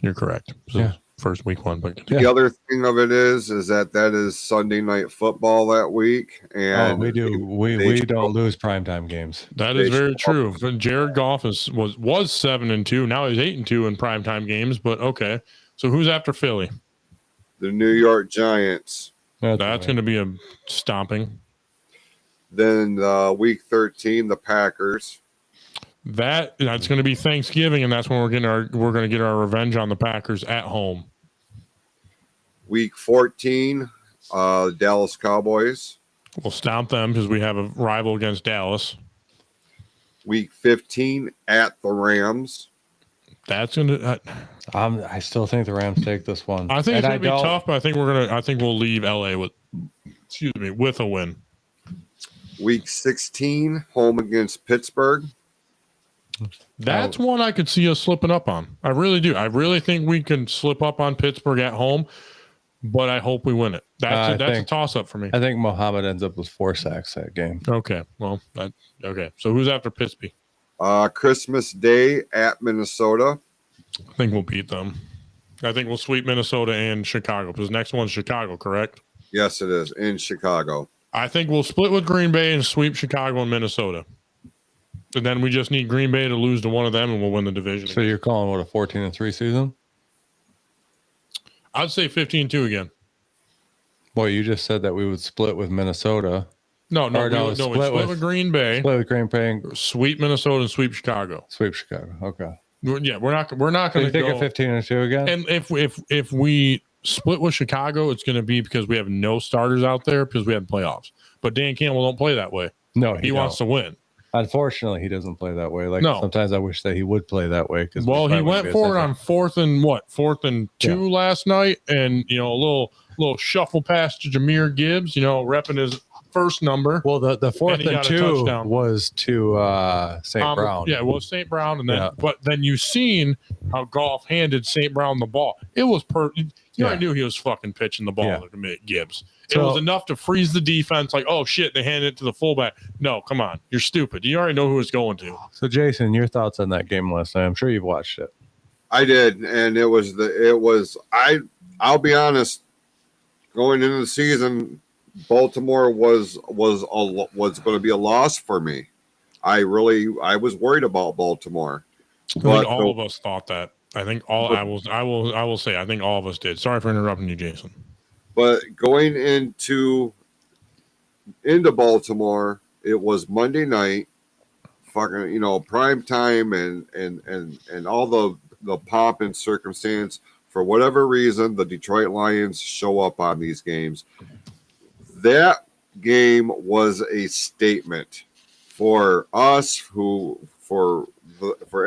You're correct. So Yeah. First week one, but The other thing of it is that is Sunday night football that week, and we do. We don't lose primetime games. that is very true. But Jared Goff was 7-2. Now he's 8-2 in primetime games. But okay, so who's after Philly? the New York Giants. That's going to be a stomping. Then week 13, the Packers. That's going to be Thanksgiving, and that's when we're going to get our revenge on the Packers at home. Week 14, Dallas Cowboys. We'll stomp them because we have a rival against Dallas. Week 15 at the Rams. That's going to. I still think the Rams take this one. I think it's going to be tough, but I think we'll leave LA with a win. Week 16, home against Pittsburgh. That's one I could see us slipping up on. I really do. I really think we can slip up on Pittsburgh at home, but I hope we win it. That's a toss-up for me. I think Muhammad ends up with 4 sacks that game. Okay. Well, okay. So who's after Pittsburgh? Christmas Day at Minnesota. I think we'll beat them. I think we'll sweep Minnesota and Chicago because next one's Chicago, correct? Yes, it is in Chicago. I think we'll split with Green Bay and sweep Chicago and Minnesota. And then we just need Green Bay to lose to one of them and we'll win the division. So you're calling what, a 14-3 season? I'd say 15-2 again. Well, you just said that we would split with Minnesota. No, we split with Green Bay. Split with Green Bay. Sweep Minnesota and sweep Chicago. Sweep Chicago. Okay. Yeah, we're not going to take a 15-2 again. And if we split with Chicago, it's going to be because we have no starters out there because we had playoffs. But Dan Campbell don't play that way. No, he wants to win. Unfortunately, he doesn't play that way. Sometimes I wish that he would play that way. He went for it on 4th and 2 last night, and a little shuffle pass to Jahmyr Gibbs. Repping his first number. Well, the 4th and 2 was to St. Brown. Yeah, it was St. Brown, and then but then you seen how Goff handed St. Brown the ball. It was perfect. I knew he was fucking pitching the ball to Gibbs. It was enough to freeze the defense. Like, oh shit, they handed it to the fullback. No, come on, you're stupid. You already know who it's going to. So, Jason, your thoughts on that game last night? I'm sure you've watched it. I did, and I'll be honest. Going into the season, Baltimore was going to be a loss for me. I was worried about Baltimore. I think all of us thought that. I think I will say I think all of us did. Sorry for interrupting you, Jason. But going into Baltimore, it was Monday night, fucking prime time and all the pomp and circumstance. For whatever reason, the Detroit Lions show up on these games. That game was a statement for us for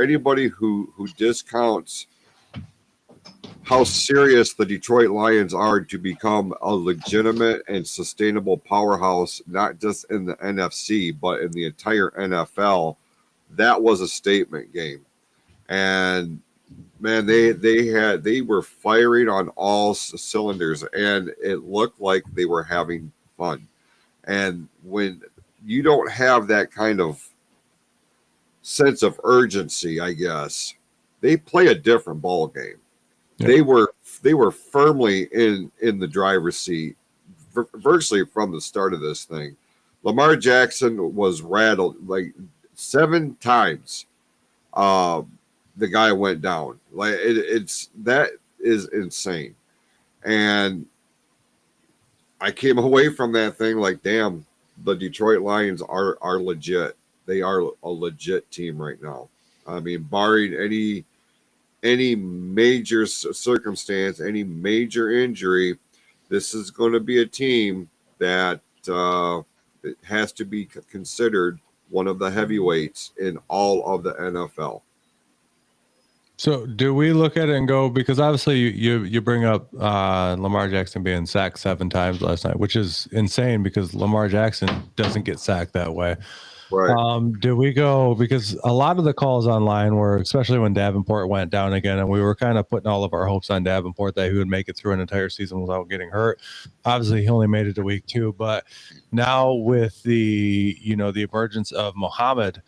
anybody who discounts how serious the Detroit Lions are to become a legitimate and sustainable powerhouse, not just in the NFC, but in the entire NFL. That was a statement game. And man, they were firing on all cylinders, and it looked like they were having fun. And when you don't have that kind of sense of urgency, I guess, they play a different ball game. Yeah. They were firmly in the driver's seat virtually from the start of this thing. Lamar Jackson was rattled like 7 times. The guy went down. Like that is insane. And I came away from that thing like, damn, the Detroit Lions are legit. They are a legit team right now. I mean, barring any major circumstance, any major injury, this is going to be a team that it has to be considered one of the heavyweights in all of the NFL. So do we look at it and go, because obviously you bring up Lamar Jackson being sacked 7 times last night, which is insane because Lamar Jackson doesn't get sacked that way. Right. Do we go, because a lot of the calls online were, especially when Davenport went down again, and we were kind of putting all of our hopes on Davenport that he would make it through an entire season without getting hurt. Obviously, he only made it to week 2, but now with the emergence of Muhammad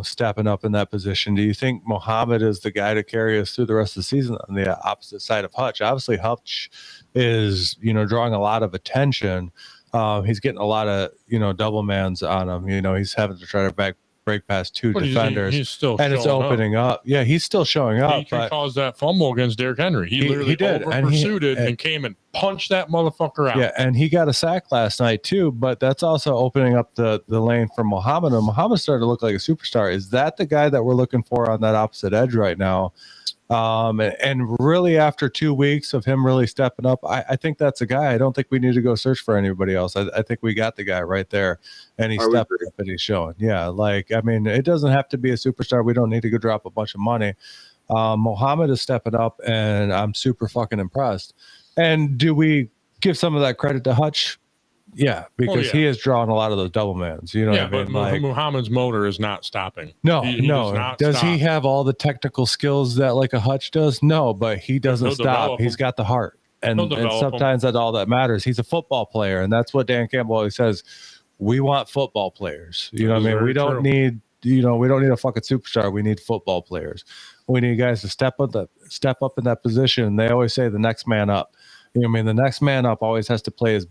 stepping up in that position, do you think Muhammad is the guy to carry us through the rest of the season on the opposite side of Hutch? Obviously, Hutch is drawing a lot of attention. He's getting a lot of double mans on him. He's having to try to break past 2 defenders. He's still and it's opening up. Yeah, he's still showing up. He caused that fumble against Derrick Henry. He literally did, pursued it and came and punched that motherfucker out. Yeah, and he got a sack last night too. But that's also opening up the lane for Muhammad. And Muhammad started to look like a superstar. Is that the guy that we're looking for on that opposite edge right now? And really, after 2 weeks of him really stepping up, I think that's a guy. I don't think we need to go search for anybody else. I think we got the guy right there, and he's stepping up and he's showing. Yeah, it doesn't have to be a superstar. We don't need to go drop a bunch of money. Muhammad is stepping up, and I'm super fucking impressed. And do we give some of that credit to Hutch? Yeah, because he has drawn a lot of those double mans. You know what I mean? But Muhammad's motor is not stopping. No. Does he have all the technical skills that like a Hutch does? No, but he doesn't stop. He's got the heart. And sometimes that's all that matters. He's a football player, and that's what Dan Campbell always says. We want football players. You know what I mean? We don't need we don't need a fucking superstar. We need football players. We need guys to step up in that position. They always say the next man up. You know what I mean? The next man up always has to play as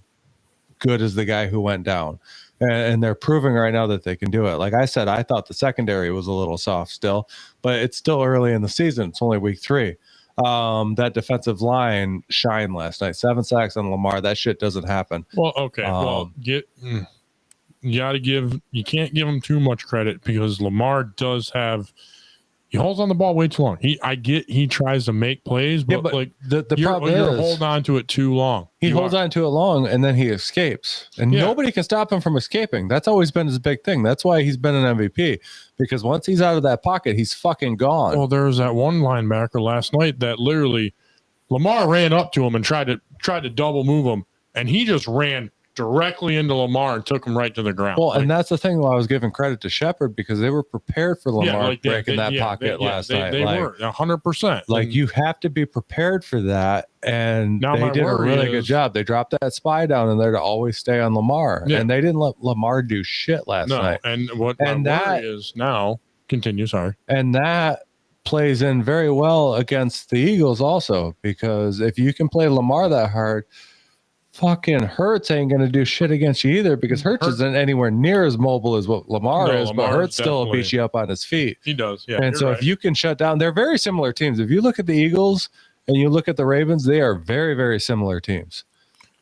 good as the guy who went down, and they're proving right now that they can do it. Like I said, I thought the secondary was a little soft still, but it's still early in the season. It's only week 3. That defensive line shined last night. 7 sacks on Lamar. That shit doesn't happen. Well, okay. You can't give him too much credit because Lamar he holds on the ball way too long. He tries to make plays, but the problem is hold on to it too long. He holds on to it long, and then he escapes, and nobody can stop him from escaping. That's always been his big thing. That's why he's been an MVP, because once he's out of that pocket, he's fucking gone. Well, there was that one linebacker last night that literally Lamar ran up to him and tried to double move him, and he just ran directly into Lamar and took him right to the ground. Well, and that's the thing. I was giving credit to Shepard because they were prepared for Lamar breaking that pocket last night. They were 100%. Like you have to be prepared for that, and they did a really good job. They dropped that spy down in there to always stay on Lamar, and they didn't let Lamar do shit last night. And what my worry is now. Continue. Sorry. And that plays in very well against the Eagles also, because if you can play Lamar that hard, fucking Hurts ain't going to do shit against you either, because Hurts isn't anywhere near as mobile as what Lamar is, but Hurts still beats you up on his feet. He does, yeah. And so if you can shut down, they're very similar teams. If you look at the Eagles and you look at the Ravens, they are very, very similar teams.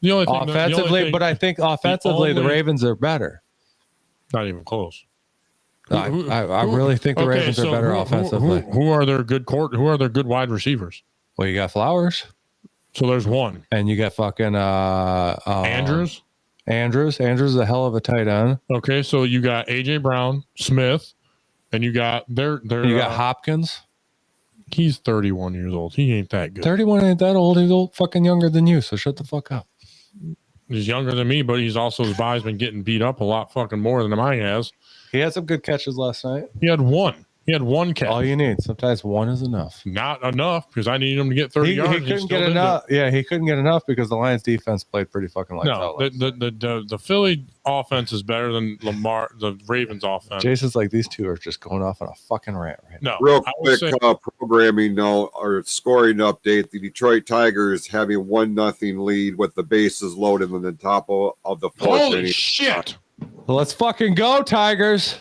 The only thing, I think offensively the Ravens are better. Not even close. I really think the Ravens are better offensively. Who are their good wide receivers? Well, you got Flowers. So there's one. And you got fucking Andrews. Andrews is a hell of a tight end. Okay, so you got AJ Brown, Smith, and you got you got Hopkins. He's 31 years old. He ain't that good. 31 ain't that old. He's fucking younger than you, so shut the fuck up. He's younger than me, but he's also, his body's been getting beat up a lot fucking more than mine has. He had some good catches last night. He had one catch. All you need. Sometimes one is enough. Not enough, because I needed him to get 30 yards. He couldn't get enough. Yeah, he couldn't get enough because the Lions defense played pretty fucking lights out. The Philly offense is better than the Ravens offense. Jason's like, these two are just going off on a fucking rant right now. No, real quick programming note or scoring update. The Detroit Tigers having 1-0 lead with the bases loaded on the top of the fourth inning. Holy shit. Well, let's fucking go, Tigers.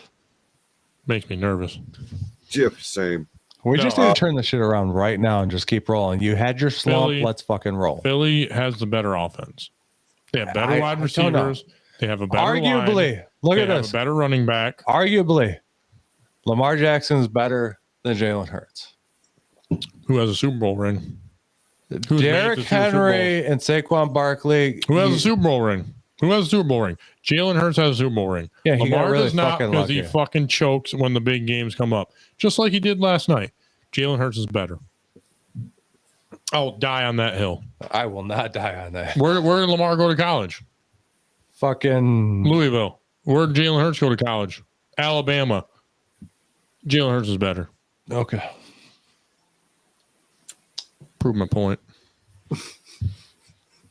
Makes me nervous. Same. We just need to turn this shit around right now and just keep rolling. You had your slump. Let's fucking roll. Philly has the better offense. They have better wide receivers. They have a better line. Look at this. They have a better running back. Arguably, Lamar Jackson is better than Jalen Hurts. Who has a Super Bowl ring? Who's made Derrick the two Super Henry and Saquon Barkley. Who has a Super Bowl ring? Who has a Super Bowl ring? Jalen Hurts has a Super Bowl ring. Yeah, he got Lamar really does not fucking because he lucky. fucking chokes when the big games come up, just like he did last night. Jalen Hurts is better. I'll die on that hill. I will not die on that. Where did Lamar go to college? Fucking Louisville. Where did Jalen Hurts go to college? Alabama. Jalen Hurts is better. okay. Prove my point.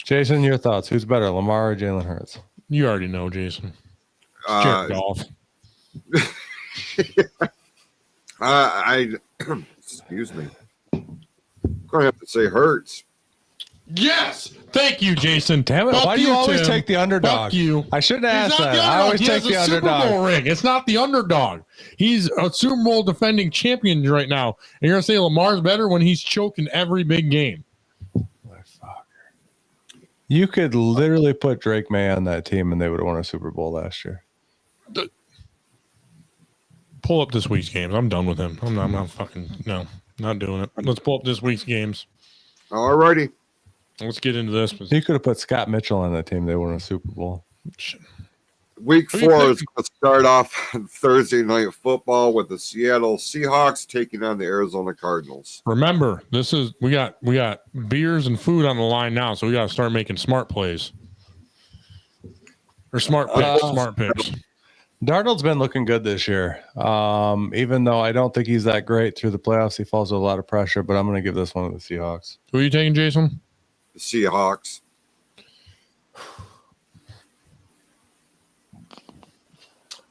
Jason, your thoughts? Who's better, Lamar or Jalen Hurts? You already know, Jason. Jared Goff. Excuse me. I'm gonna have to say Hurts. Yes. Thank you, Jason. Damn it! Fuck Why do you always Tim. take the underdog? Fuck you. I shouldn't He's ask not that. the I underdog. always He take has the a Super underdog. Bowl ring. It's not the underdog. He's a Super Bowl defending champion right now. And you're gonna say Lamar's better when he's choking every big game. You could literally put Drake May on that team, and they would have won a Super Bowl last year. Pull up this week's games. I'm done with him. I'm not not doing it. Let's pull up this week's games. Alrighty. Let's get into this. You could have put Scott Mitchell on that team. They won a Super Bowl. Week Who you 4 is picking? going to start off on Thursday Night Football with the Seattle Seahawks taking on the Arizona Cardinals. Remember, we got beers and food on the line now, so we got to start making smart plays or smart picks. Smart picks. Darnold's been looking good this year. Even though I don't think he's that great through the playoffs, he falls with a lot of pressure. But I'm going to give this one to the Seahawks. Who are you taking, Jason? The Seahawks.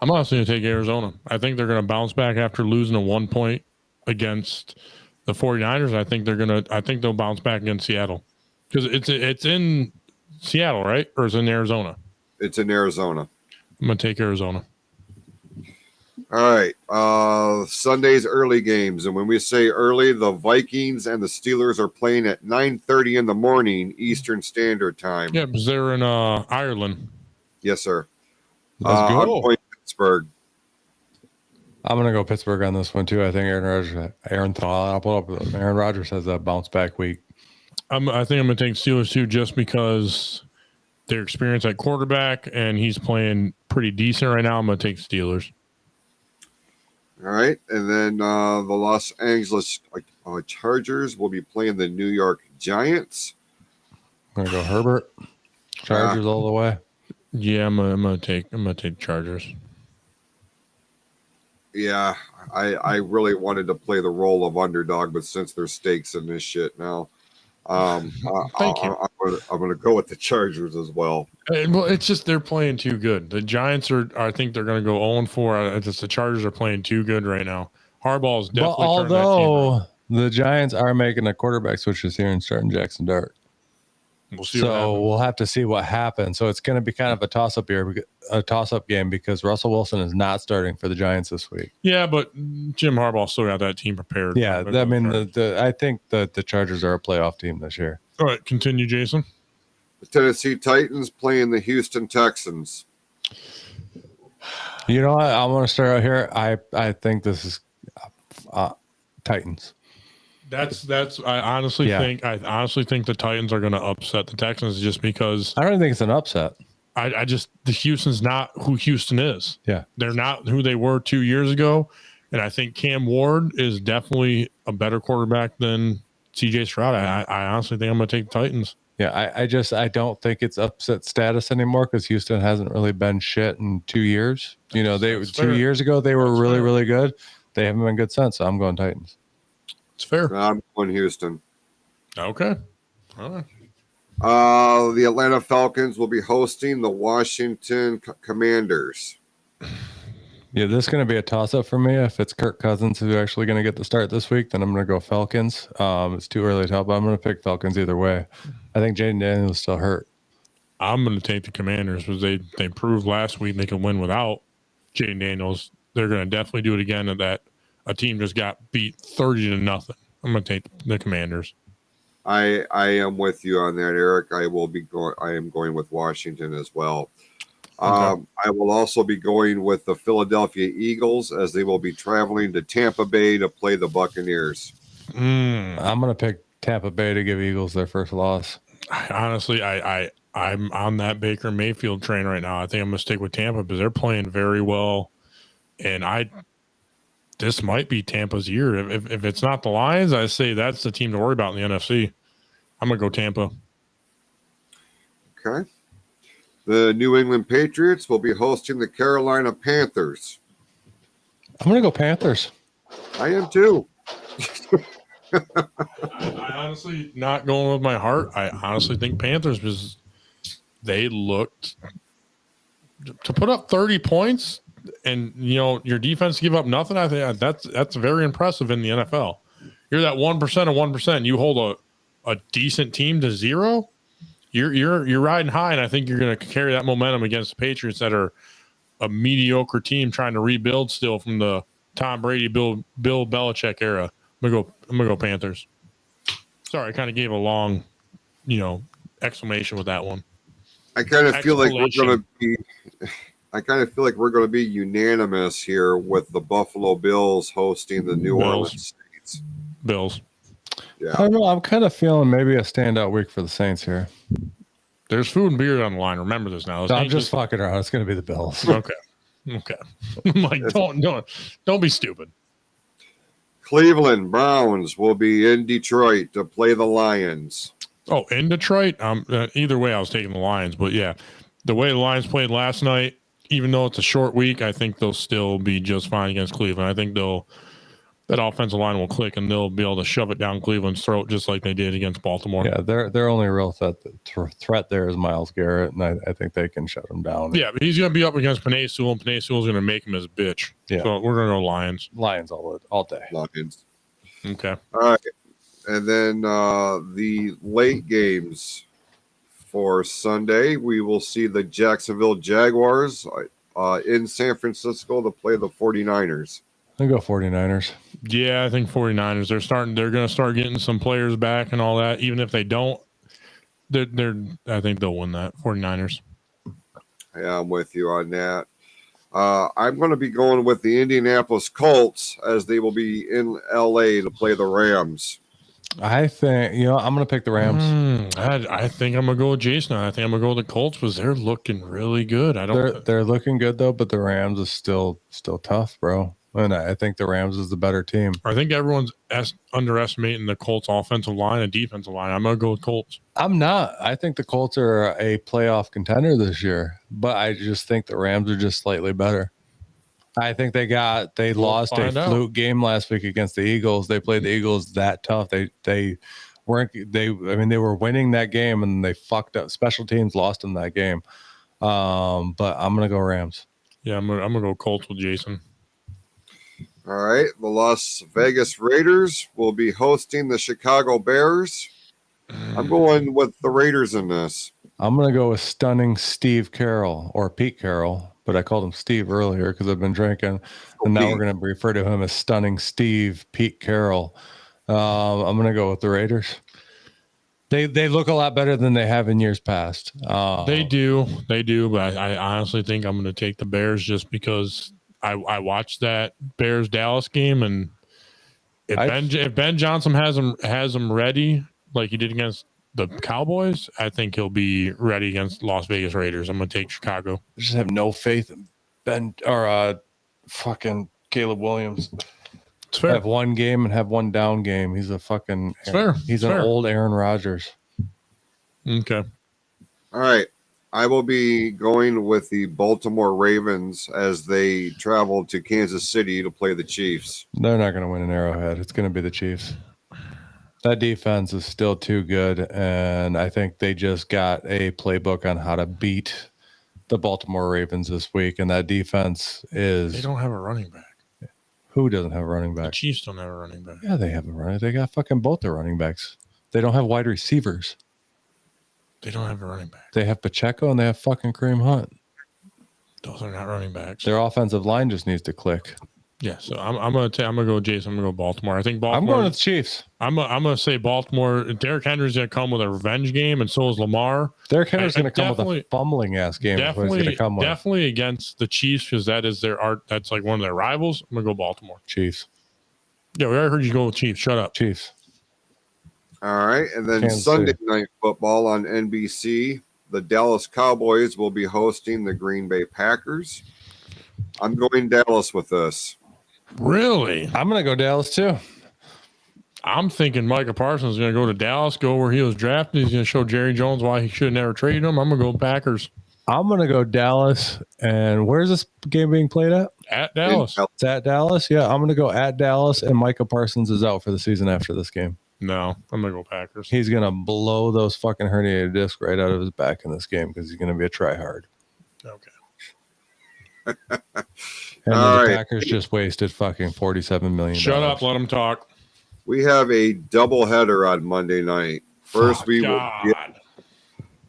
I'm honestly going to take Arizona. I think they're going to bounce back after losing a 1 point against the 49ers. I think they'll bounce back against Seattle because it's in Seattle, right? Or it's in Arizona? It's in Arizona. I'm going to take Arizona. All right. Sunday's early games. And when we say early, the Vikings and the Steelers are playing at 9:30 in the morning Eastern Standard Time. Yeah, because they're in Ireland. Yes, sir. Let's I'm go. going to Pittsburgh. I'm going to go Pittsburgh on this one, too. I think Aaron Rodgers has a bounce back week. I think I'm going to take Steelers too, just because their experience at quarterback and he's playing pretty decent right now. I'm going to take Steelers. All right. And then the Los Angeles Chargers will be playing the New York Giants. I'm going to go Herbert. Chargers all the way. Yeah, I'm gonna take Chargers. Yeah, I really wanted to play the role of underdog, but since there's stakes in this shit now, Thank you. I'm gonna go with the Chargers as well. Well, it's just they're playing too good. The Giants I think they're gonna go 0-4. It's just the Chargers are playing too good right now. Harbaugh is definitely. But turning that team although around. the Giants are making a quarterback switch this year and starting Jackson Dart. We'll see. What So happens. we'll have to see what happens. So it's going to be kind of a toss-up game because Russell Wilson is not starting for the Giants this week. Yeah, but Jim Harbaugh still got that team prepared. Yeah, I mean, I think that the Chargers are a playoff team this year. All right, continue, Jason. The Tennessee Titans playing the Houston Texans. You know what? I want to start out here. I think this is Titans. I honestly think the Titans are going to upset the Texans just because I don't think it's an upset. the Houston's not who Houston is. Yeah. They're not who they were 2 years ago. And I think Cam Ward is definitely a better quarterback than CJ Stroud. I honestly think I'm going to take the Titans. Yeah, I don't think it's upset status anymore because Houston hasn't really been shit in 2 years. You know, That's 2 fair. years ago they were That's really, fair. really good. They haven't been good since, so I'm going Titans. It's fair. I'm going Houston. Okay. All right. The Atlanta Falcons will be hosting the Washington Commanders. Yeah, this is going to be a toss-up for me. If it's Kirk Cousins who's actually going to get the start this week, then I'm going to go Falcons. It's too early to tell, but I'm going to pick Falcons either way. I think Jaden Daniels is still hurt. I'm going to take the Commanders because they proved last week they can win without Jaden Daniels. They're going to definitely do it again. That a team just got beat 30-0. I'm going to take the Commanders. I am with you on that, Eric. I am going with Washington as well. Okay. I will also be going with the Philadelphia Eagles as they will be traveling to Tampa Bay to play the Buccaneers. I'm going to pick Tampa Bay to give Eagles their first loss. Honestly, I'm on that Baker Mayfield train right now. I think I'm going to stick with Tampa because they're playing very well. And this might be Tampa's year. If it's not the Lions, I say that's the team to worry about in the NFC. I'm going to go Tampa. Okay. The New England Patriots will be hosting the Carolina Panthers. I'm going to go Panthers. I am too. I honestly, not going with my heart, I honestly think Panthers because they looked to put up 30 points and, your defense give up nothing. I think that's very impressive in the NFL. You're that 1% of 1%. You hold a decent team to 0. You're riding high, and I think you're going to carry that momentum against the Patriots that are a mediocre team trying to rebuild still from the Tom Brady, Bill Belichick era. I'm gonna go Panthers. Sorry, I kind of gave a long, exclamation with that one. I kind of feel like we're going to be unanimous here with the Buffalo Bills hosting the New Orleans Saints. Bills. Yeah. I don't know. I'm kind of feeling maybe a standout week for the Saints here. There's food and beer on the line. Remember this now. I'm just fucking around. It's going to be the Bills. Okay. I'm like, don't be stupid. Cleveland Browns will be in Detroit to play the Lions. Oh, in Detroit? Either way, I was taking the Lions. But, yeah, the way the Lions played last night, even though it's a short week, I think they'll still be just fine against Cleveland. I think that offensive line will click, and they'll be able to shove it down Cleveland's throat just like they did against Baltimore. Yeah, their only real threat there is Myles Garrett, and I think they can shut him down. Yeah, but he's going to be up against Penei Sewell, and Penei Sewell's going to make him his bitch. Yeah. So we're going to go Lions. Lions all day. Lions. Okay. All right. And then the late games for Sunday, we will see the Jacksonville Jaguars in San Francisco to play the 49ers. I go 49ers. Yeah, I think 49ers. They're going to start getting some players back and all that. Even if they don't, I think they'll win that. 49ers. Yeah, I'm with you on that. I'm going to be going with the Indianapolis Colts as they will be in LA to play the Rams. I think, I'm going to pick the Rams. I think I'm going to go with Jason. I think I'm going to go with the Colts because they're looking really good. They're looking good, though, but the Rams is still tough, bro. And I think the Rams is the better team. I think everyone's underestimating the Colts offensive line and defensive line. I'm going to go with Colts. I'm not. I think the Colts are a playoff contender this year, but I just think the Rams are just slightly better. I think they lost a fluke game last week against the Eagles. They played the Eagles that tough. They were winning that game and they fucked up. Special teams lost them that game. But I'm going to go Rams. Yeah, I'm going to go Colts with Jason. All right. The Las Vegas Raiders will be hosting the Chicago Bears. I'm going with the Raiders in this. I'm going to go with stunning Steve Carroll or Pete Carroll, but I called him Steve earlier because I've been drinking. And now we're going to refer to him as stunning Steve Pete Carroll. I'm going to go with the Raiders. They look a lot better than they have in years past. They do. But I honestly think I'm going to take the Bears just because I watched that Bears Dallas game, and if Ben Johnson has him ready like he did against the Cowboys, I think he'll be ready against Las Vegas Raiders. I'm going to take Chicago. I just have no faith in Ben or fucking Caleb Williams. It's fair. Have one game and have one down game. He's a fucking. It's fair. He's an old Aaron Rodgers. Okay. All right. I will be going with the Baltimore Ravens as they travel to Kansas City to play the Chiefs. They're not going to win an Arrowhead. It's going to be the Chiefs. That defense is still too good, and I think they just got a playbook on how to beat the Baltimore Ravens this week, and that defense is... They don't have a running back. Who doesn't have a running back? The Chiefs don't have a running back. Yeah, they have a running. They got fucking both their running backs. They don't have wide receivers. They don't have a running back. They have Pacheco and they have fucking Kareem Hunt. Those are not running backs. Their offensive line just needs to click. Yeah, so I'm gonna go Jason. I'm gonna go Baltimore. I think Baltimore. I'm going with the Chiefs. I'm gonna say Baltimore. Derrick Henry's gonna come with a revenge game, and so is Lamar. Derrick Henry's gonna come with a fumbling ass game. Definitely against the Chiefs because that is that's like one of their rivals. I'm gonna go Baltimore. Chiefs. Yeah, we already heard you go with Chiefs. Shut up. Chiefs. All right, and then Kansas Sunday City. Night Football on NBC. The Dallas Cowboys will be hosting the Green Bay Packers. I'm going Dallas with this. Really? I'm going to go Dallas too. I'm thinking Micah Parsons is going to go to Dallas, go where he was drafted. He's going to show Jerry Jones why he should have never traded him. I'm going to go Packers. I'm going to go Dallas. And where's this game being played at? At Dallas. It's at Dallas. Yeah, I'm going to go at Dallas, and Micah Parsons is out for the season after this game. No, I'm going to go Packers. He's going to blow those fucking herniated discs right out of his back in this game because he's going to be a tryhard. Okay. And All the right. Packers just wasted fucking $47 million. Shut up. Let him talk. We have a doubleheader on Monday night. First, we will get God.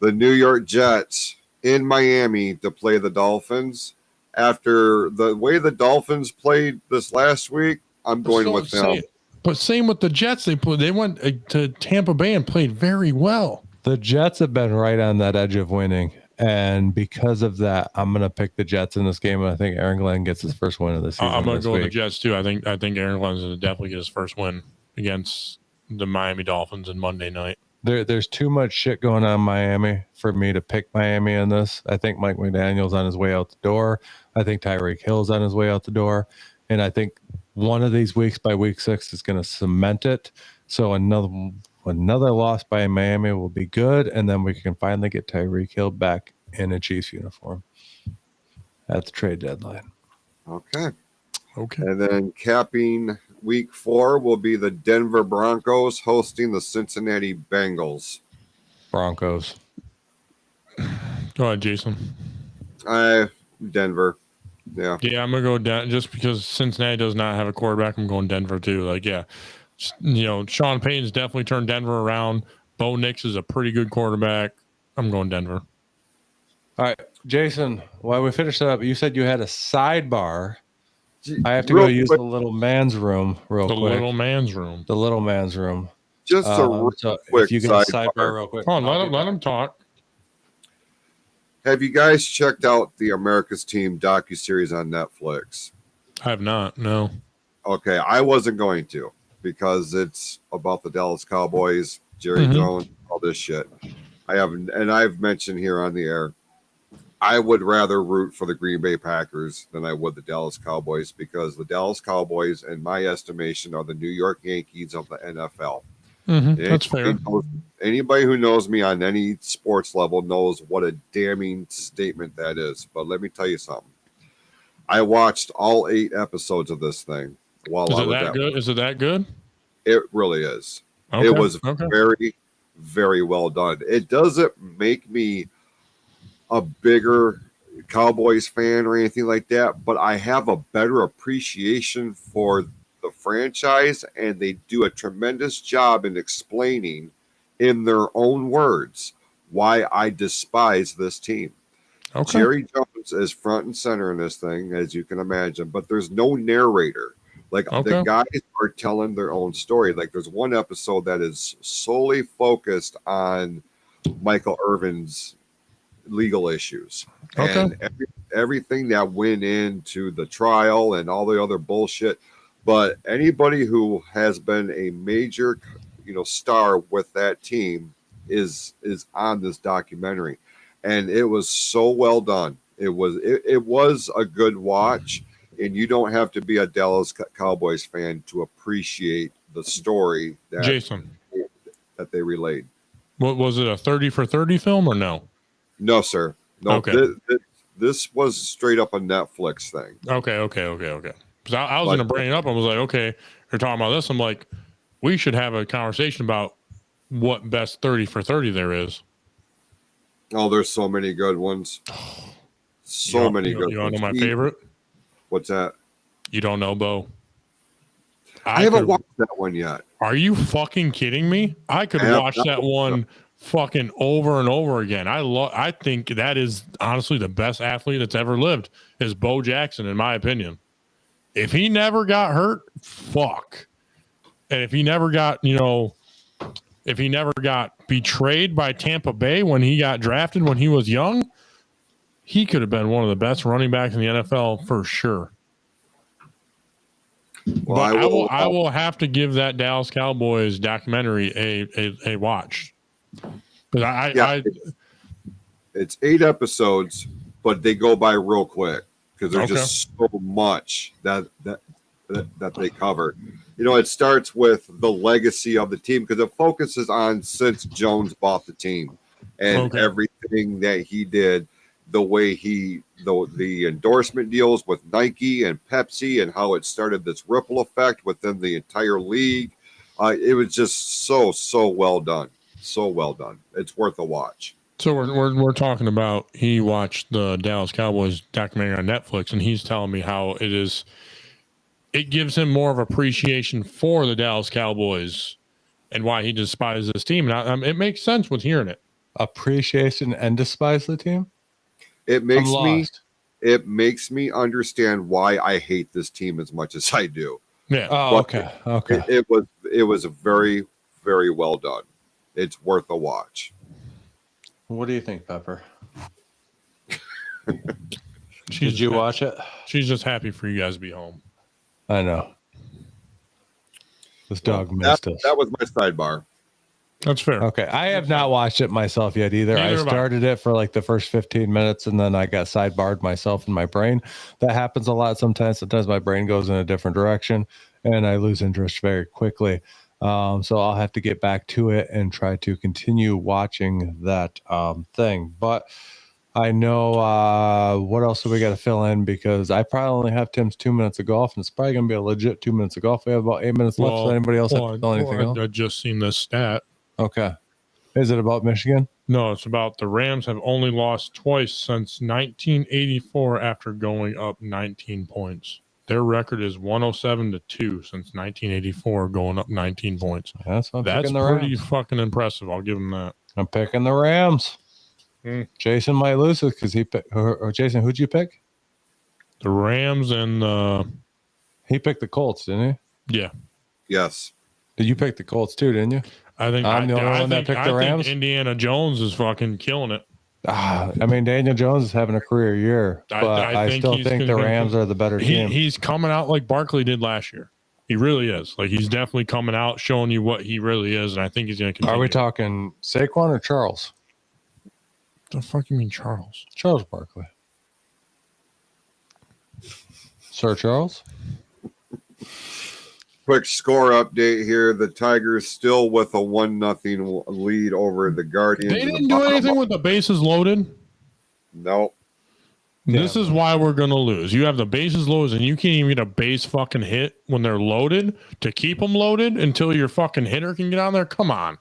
the New York Jets in Miami to play the Dolphins. After the way the Dolphins played this last week, I'm going with them. But same with the Jets. They went to Tampa Bay and played very well. The Jets have been right on that edge of winning. And because of that, I'm going to pick the Jets in this game. And I think Aaron Glenn gets his first win of the season. I'm going to go with the week. Jets too. I think Aaron Glenn's going to definitely get his first win against the Miami Dolphins in Monday night. There's too much shit going on in Miami for me to pick Miami in this. I think Mike McDaniel's on his way out the door. I think Tyreek Hill's on his way out the door. And I think one of these weeks by week 6 is going to cement it. So another loss by Miami will be good. And then we can finally get Tyreek Hill back in a Chiefs uniform at the trade deadline. Okay. Okay. And then capping week 4 will be the Denver Broncos hosting the Cincinnati Bengals. Broncos. Go ahead, Jason. Denver. Yeah. Yeah, I'm going to go down just because Cincinnati does not have a quarterback. I'm going Denver too. Like, yeah, Sean Payton's definitely turned Denver around. Bo Nix is a pretty good quarterback. I'm going Denver. All right, Jason, while we finish that up, you said you had a sidebar. I have to Real go use quick. the little man's room real quick. The little man's room. The little man's room. Just a real So quick if you can sidebar. sidebar real quick. Come on, let him talk. Have you guys checked out the America's Team docuseries on Netflix? I have not. No. Okay, I wasn't going to because it's about the Dallas Cowboys, Jerry Mhm. Jones, all this shit. I've mentioned here on the air, I would rather root for the Green Bay Packers than I would the Dallas Cowboys because the Dallas Cowboys, in my estimation, are the New York Yankees of the NFL. That's fair. Anybody who knows me on any sports level knows what a damning statement that is. But let me tell you something. I watched all 8 episodes of this thing while Is I it was that at good? work. Is it that good? It really is. Okay. It was okay. very, very well done. It doesn't make me a bigger Cowboys fan or anything like that, but I have a better appreciation for the franchise, and they do a tremendous job in explaining in their own words why I despise this team. Okay. Jerry Jones is front and center in this thing, as you can imagine, but there's no narrator. Like Okay. the guys are telling their own story. Like there's one episode that is solely focused on Michael Irvin's legal issues Okay. and everything that went into the trial and all the other bullshit. But anybody who has been a major, star with that team is on this documentary, and it was so well done. It was a good watch, and you don't have to be a Dallas Cowboys fan to appreciate the story that Jason, they relayed. what was it? A 30 for 30 film or no? No, sir. No. Okay. This was straight up a Netflix thing. Okay. Because I was going to bring it up. I was like, okay, you're talking about this. I'm like, we should have a conversation about what best 30 for 30 there is. Oh, there's so many good ones. So many good ones. You want to know my favorite? What's that? You don't know, Bo? I haven't watched that one yet. Are you fucking kidding me? I could I have watch not. that one fucking over and over again. I think that is honestly the best athlete that's ever lived is Bo Jackson, in my opinion. If he never got hurt, fuck. And if he never got, betrayed by Tampa Bay when he got drafted when he was young, he could have been one of the best running backs in the NFL for sure. Well, But I will have to give that Dallas Cowboys documentary a watch. Because it's 8 episodes, but they go by real quick because there's just so much that they cover. You know, it starts with the legacy of the team because it focuses on since Jones bought the team and everything that he did, the way the endorsement deals with Nike and Pepsi and how it started this ripple effect within the entire league. It was just so well done. So well done. It's worth a watch. So we're talking about he watched the Dallas Cowboys documentary on Netflix, and he's telling me how it gives him more of appreciation for the Dallas Cowboys and why he despises this team. And it makes sense with hearing it. Appreciation and despise the team? It makes me understand why I hate this team as much as I do. Yeah. Oh, okay. It was a very, very well done. It's worth a watch. What do you think, Pepper? Did you watch it? She's just happy for you guys to be home. I know. This dog missed us. That was my sidebar. That's fair. Okay. I have not watched it myself yet either. I started it for like the first 15 minutes and then I got sidebarred myself in my brain. That happens a lot sometimes. Sometimes my brain goes in a different direction and I lose interest very quickly. So I'll have to get back to it and try to continue watching that thing. But I know what else do we got to fill in because I probably only have Tim's 2 minutes of golf, and it's probably going to be a legit 2 minutes of golf. We have about 8 minutes left. Does anybody else have to fill anything else? I just seen this stat. Okay. Is it about Michigan? No, it's about the Rams have only lost twice since 1984 after going up 19 points. Their record is 107-2 since 1984, going up 19 points. That's pretty fucking impressive. I'll give them that. I'm picking the Rams. Jason might lose it because he picked. Or Jason, who'd you pick? The Rams and he picked the Colts, didn't he? Yeah. Yes. Did you pick the Colts too? Didn't you? I think I'm the only one that picked the Rams. Think Indiana Jones is fucking killing it. I mean, Daniel Jones is having a career year, but I still think the Rams are the better team. He's coming out like Barkley did last year. He really is. Like he's definitely coming out, showing you what he really is, and I think he's going to continue. Are we talking Saquon or Charles? What the fuck you mean Charles? Charles Barkley. Sir Charles? Quick score update here. The Tigers still with a 1-0 lead over the Guardians. They didn't do anything with the bases loaded? No. This is why we're going to lose. You have the bases loaded, and you can't even get a base fucking hit when they're loaded to keep them loaded until your fucking hitter can get on there? Come on.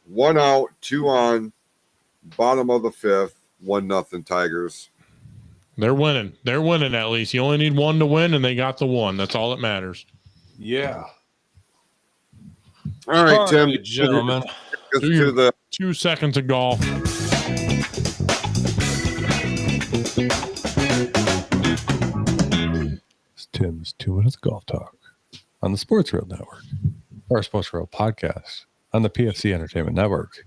1 out, 2 on, bottom of the 5th, 1-0 Tigers. They're winning. They're winning at least. You only need one to win, and they got the one. That's all that matters. Yeah. All right, Tim. Gentlemen. Do the 2 seconds of golf. It's Tim's 2 minutes of golf talk on the Sports Rail Network, or Sports Rail podcast on the PFC Entertainment Network.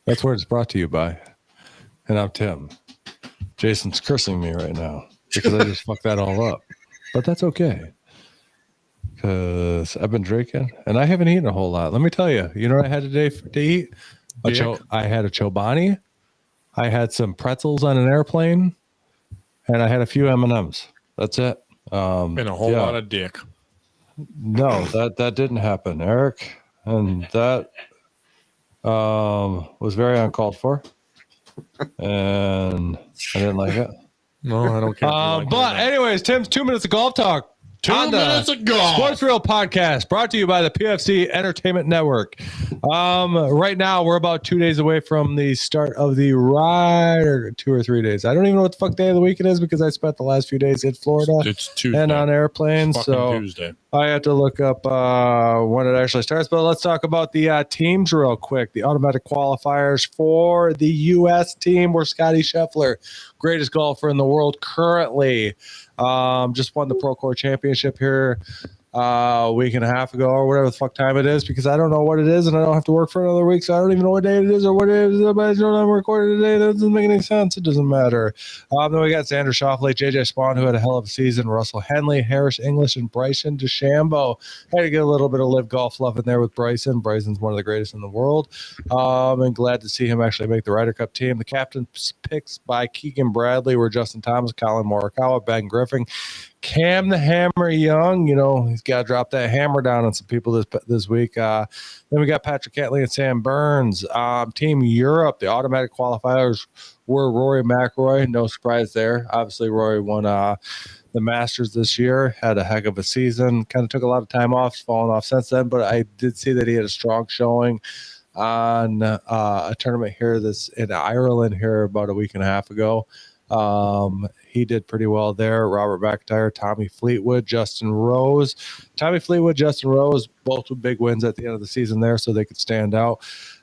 That's where it's brought to you by. And I'm Tim. Jason's cursing me right now because I just fucked that all up. But that's okay. Because I've been drinking and I haven't eaten a whole lot. Let me tell you, you know what I had today to eat? I had a Chobani. I had some pretzels on an airplane. And I had a few M&Ms. That's it. And a whole lot of dick. No, that didn't happen, Eric. And that was very uncalled for. And I didn't like it. No, I don't care. But anyways, Tim's 2 minutes of golf talk. 2 minutes of golf. Sports Reel podcast brought to you by the PFC Entertainment Network. Right now, we're about 2 days away from the start of the ride, or 2 or 3 days. I don't even know what the fuck day of the week it is because I spent the last few days in Florida. It's Tuesday. And on airplanes. So Tuesday. I have to look up when it actually starts. But let's talk about the teams real quick. The automatic qualifiers for the U.S. team were Scotty Scheffler, greatest golfer in the world currently. Just won the Pro Tour Championship here a week and a half ago or whatever the fuck time it is, because I don't know what it is and I don't have to work for another week, so I don't even know what day it is or what it is. But I don't have recorded today. That doesn't make any sense. It doesn't matter. Then we got Xander Schauffele, JJ Spawn, who had a hell of a season, Russell Henley, Harris English, and Bryson DeChambeau. Had to get a little bit of live golf love in there with Bryson. Bryson's one of the greatest in the world. And glad to see him actually make the Ryder Cup team. The captain's picks by Keegan Bradley were Justin Thomas, Colin Morikawa, Ben Griffin, Cam the Hammer Young. You know, he's got to drop that hammer down on some people this week. Then we got Patrick Cantley and Sam Burns. Team Europe, the automatic qualifiers were Rory McIlroy. No surprise there. Obviously, Rory won the Masters this year, had a heck of a season. Kind of took a lot of time off, fallen off since then, but I did see that he had a strong showing on a tournament here in Ireland here about a week and a half ago. He did pretty well there. Robert McIntyre, Tommy Fleetwood, Justin Rose. Tommy Fleetwood, Justin Rose, both with big wins at the end of the season there, so they could stand out.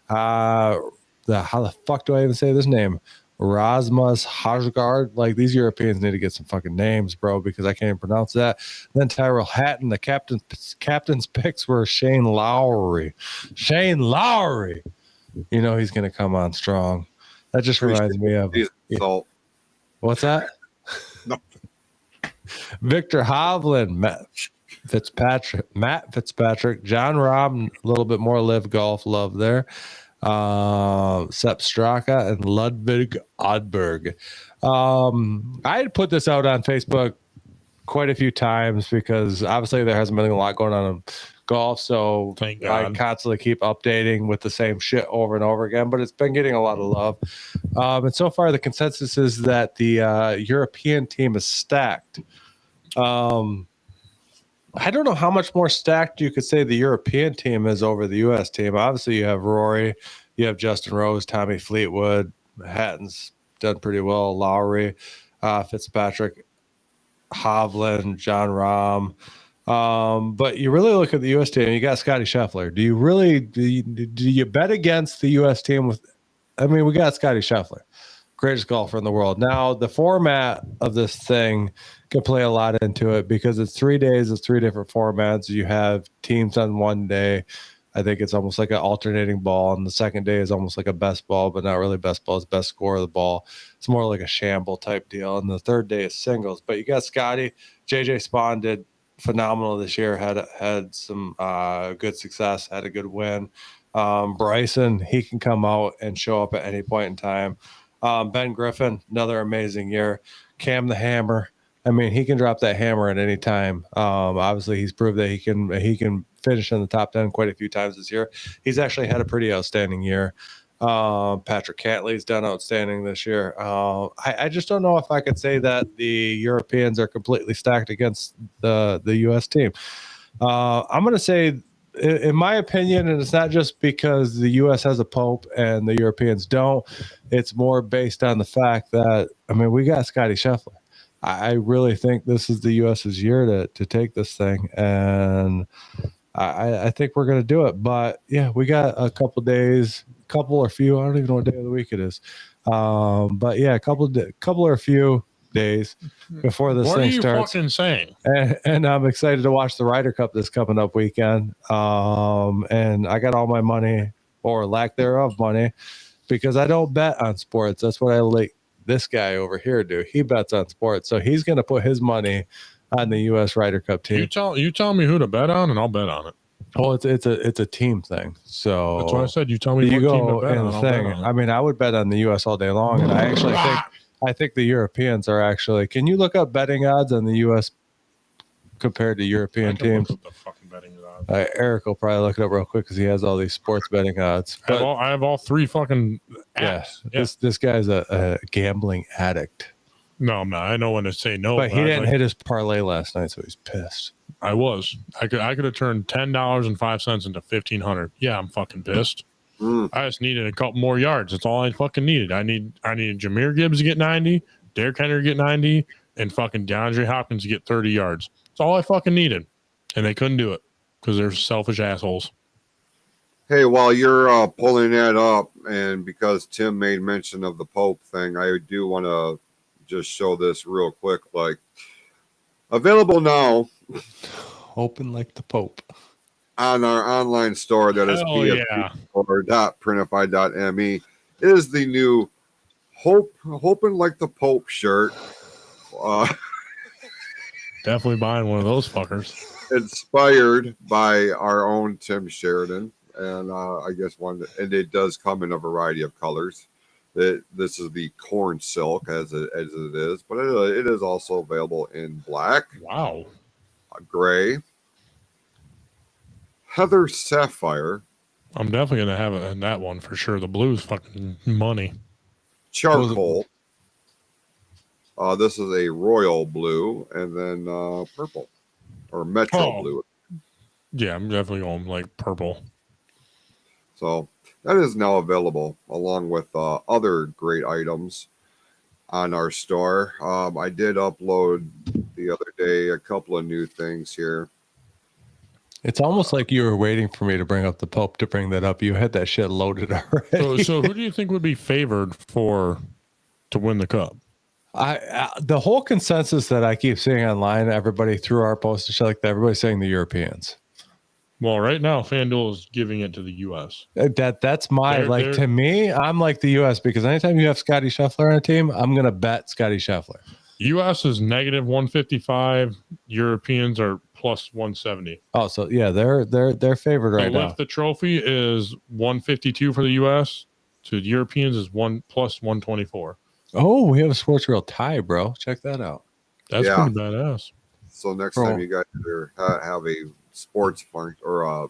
How the fuck do I even say this name? Rasmus Højgaard. Like, these Europeans need to get some fucking names, bro, because I can't even pronounce that. Then Tyrrell Hatton. The captain's picks were Shane Lowry. Shane Lowry. You know he's going to come on strong. That just reminds me of... What's that? No. Victor Hovland, Matt Fitzpatrick, John Rahm, a little bit more live golf love there. Sepp Straka and Ludwig Odberg. I had put this out on Facebook quite a few times because obviously there hasn't been a lot going on in golf, so I constantly keep updating with the same shit over and over again, but it's been getting a lot of love. And so far the consensus is that the European team is stacked. I don't know how much more stacked you could say the European team is over the U.S. team. Obviously, you have Rory, you have Justin Rose, Tommy Fleetwood, Hatton's done pretty well, Lowry, Fitzpatrick, Hovland, John Rahm. But you really look at the U.S. team, you got Scotty Scheffler. Do you bet against the U.S. team with? I mean, we got Scotty Scheffler, greatest golfer in the world. Now, the format of this thing can play a lot into it because it's 3 days, it's 3 different formats. You have teams on one day. I think it's almost like an alternating ball, and the second day is almost like a best ball, but not really best ball. It's best score of the ball. It's more like a shamble type deal, and the third day is singles. But you got Scotty. JJ Spawn did phenomenal this year, had some good success, had a good win. Bryson, he can come out and show up at any point in time. Ben Griffin, another amazing year. Cam the Hammer, I mean, he can drop that hammer at any time. Obviously, he's proved that he can finish in the top 10 quite a few times this year. He's actually had a pretty outstanding year. Patrick Cantley's done outstanding this year. I just don't know if I could say that the Europeans are completely stacked against the U.S. team. I'm going to say, in my opinion, and it's not just because the U.S. has a pope and the Europeans don't, it's more based on the fact that, I mean, we got Scotty Scheffler. I really think this is the U.S.'s year to take this thing, and I think we're going to do it. But, yeah, we got a couple days, couple or few. I don't even know what day of the week it is. But, yeah, a couple or a few days before this thing starts. What are you fucking saying? And I'm excited to watch the Ryder Cup this coming up weekend. And I got all my money, or lack thereof money, because I don't bet on sports. That's what I like this guy over here do. He bets on sports. So he's going to put his money on the U.S. Ryder Cup team. You tell me who to bet on, and I'll bet on it. Well, it's a team thing. So that's what I said. You tell me what team to bet on. I'll bet on it. I mean, I would bet on the U.S. all day long, and I actually think the Europeans are actually. Can you look up betting odds on the U.S. compared to European teams? Look up the fucking betting odds. Eric will probably look it up real quick because he has all these sports betting odds. But I have all three fucking apps. Yeah. This guy's a gambling addict. No, I'm not. I know when to say no. But he didn't hit his parlay last night, so he's pissed. I was. I could have turned $10.05 into $1,500. Yeah, I'm fucking pissed. I just needed a couple more yards. That's all I fucking needed. I needed Jahmyr Gibbs to get 90, Derrick Henry to get 90, and fucking DeAndre Hopkins to get 30 yards. That's all I fucking needed. And they couldn't do it because they're selfish assholes. Hey, while you're pulling that up, and because Tim made mention of the Pope thing, I do want to just show this real quick. Like, available now. Hoping like the Pope. On our online store, that is Hell yeah. pfc.printify.me, is the new Hoping Like the Pope shirt. Definitely buying one of those fuckers. Inspired by our own Tim Sheridan. And I guess and it does come in a variety of colors. This is the corn silk as it is, but it is also available in black, Wow. gray, heather sapphire, I'm definitely going to have it in that one for sure. The blue's fucking money. charcoal. This is a royal blue, and then purple or metro blue. Yeah, I'm definitely going like purple. So that is now available along with other great items on our store. I did upload the other day a couple of new things here. It's almost like you were waiting for me to bring up the Pope to bring that up. You had that shit loaded already. So who do you think would be favored to win the cup? The whole consensus that I keep seeing online, everybody through our post and shit like that, everybody's saying the Europeans. Well, right now, FanDuel is giving it to the U.S. That's my to me. I'm like the U.S. because anytime you have Scotty Scheffler on a team, I'm gonna bet Scotty Scheffler. U.S. is negative 155. Europeans are plus 170. Oh, so yeah, they're favored right now. The trophy is 152 for the U.S. To the Europeans is plus 124. Oh, we have a sports real tie, bro. Check that out. That's pretty badass. So next time you guys have a sports function or a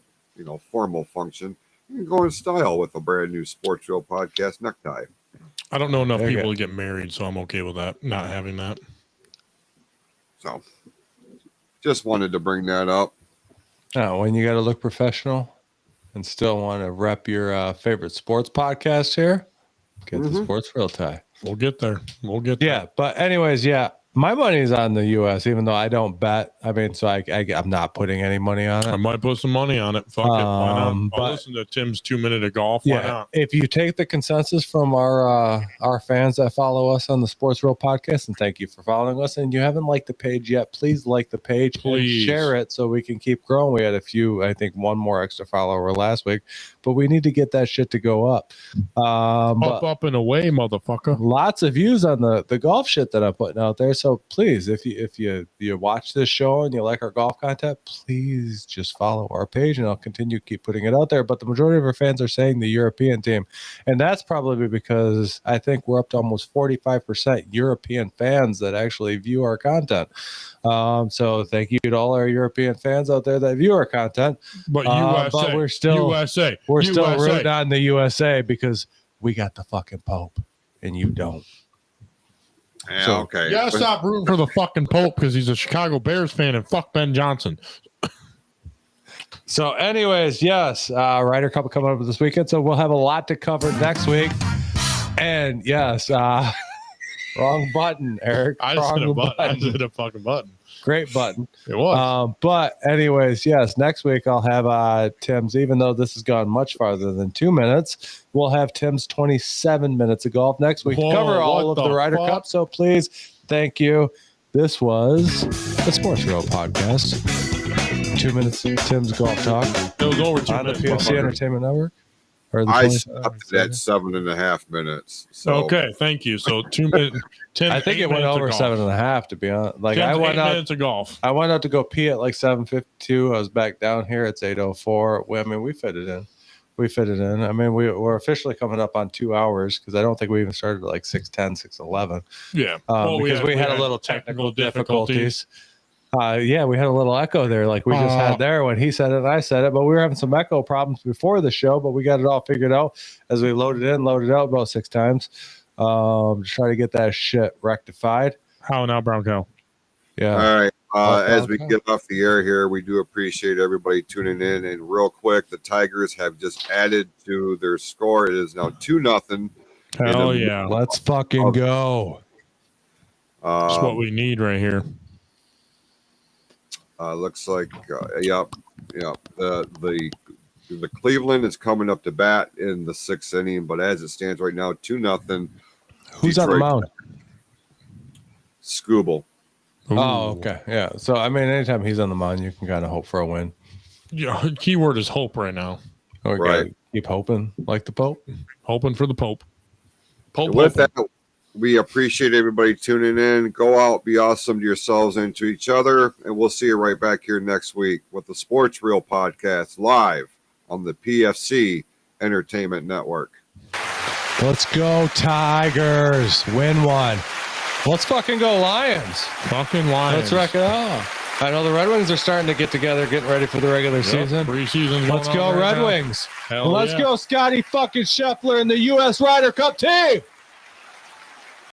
formal function, you can go in style with a brand new Sports Real Podcast necktie. I don't know enough people to get married, so I'm okay with that, not having that. So just wanted to bring that up. Oh, when you got to look professional and still want to rep your favorite sports podcast here, get the Sports Real tie. We'll get there. Yeah, but anyways, my money is on the U.S., even though I don't bet. I mean, so I'm not putting any money on it. I might put some money on it. Fuck it. Why not? I'll listen to Tim's 2 minute of golf. Why not? If you take the consensus from our fans that follow us on the Sports Real Podcast, and thank you for following us, and you haven't liked the page yet, please like the page and share it so we can keep growing. We had I think one more extra follower last week, but we need to get that shit to go up. Up and away, motherfucker. Lots of views on the golf shit that I'm putting out there. So please, if you watch this show and you like our golf content, please just follow our page and I'll continue to keep putting it out there. But the majority of our fans are saying the European team. And that's probably because I think we're up to almost 45% European fans that actually view our content. So thank you to all our European fans out there that view our content. But we're still rooting on the USA because we got the fucking Pope and you don't. Yeah, so, okay. You gotta stop rooting for the fucking Pope because he's a Chicago Bears fan and fuck Ben Johnson. So, anyways, yes, Ryder Cup coming up this weekend, so we'll have a lot to cover next week. And yes, wrong button, Eric. I just hit a fucking button. Great button. It was. But anyways, yes, next week I'll have Tim's, even though this has gone much farther than 2 minutes, we'll have Tim's 27 minutes of golf next week to cover all of the Ryder Cup. So please, thank you. This was the Sports Real Podcast. 2 minutes of Tim's golf talk. It was over 2 on minutes. The PFC Entertainment Network. I stopped at 7.5 minutes. So. Okay, thank you. So 2 minutes. 10. I think it went over 7.5. To be honest, like I went out. Minutes of golf. I went out to go pee at like 7:52. I was back down here. It's 8:04. I mean, we fit it in. I mean, we're officially coming up on 2 hours because I don't think we even started at like 6:10, 6:11. Yeah, because we had a little technical difficulties. We had a little echo there, like we just had there when he said it and I said it, but we were having some echo problems before the show, but we got it all figured out as we loaded out about 6 times. To try to get that shit rectified. How now, Brown Cow? Yeah. All right. As we get off the air here, we do appreciate everybody tuning in. And real quick, the Tigers have just added to their score. It is now 2-0. Hell yeah. Let's fucking go. That's what we need right here. Looks like, the Cleveland is coming up to bat in the 6th inning, but as it stands right now, 2-0. Who's on the mound? Scooble. Ooh. Oh, okay. Yeah. So, I mean, anytime he's on the mound, you can kind of hope for a win. Yeah, keyword is hope right now. Or Right. keep hoping like the Pope. Hoping for the Pope. And with that, we appreciate everybody tuning in. Go out, be awesome to yourselves and to each other. And we'll see you right back here next week with the Sports Reel podcast live on the PFC Entertainment Network. Let's go, Tigers. Win one. Let's fucking go, Lions. Fucking Lions. Let's wreck it off. I know the Red Wings are starting to get together, getting ready for the regular season. Preseason. Let's go, Red Wings. Hell Let's yeah. go, Scotty fucking Scheffler and the U.S. Ryder Cup team.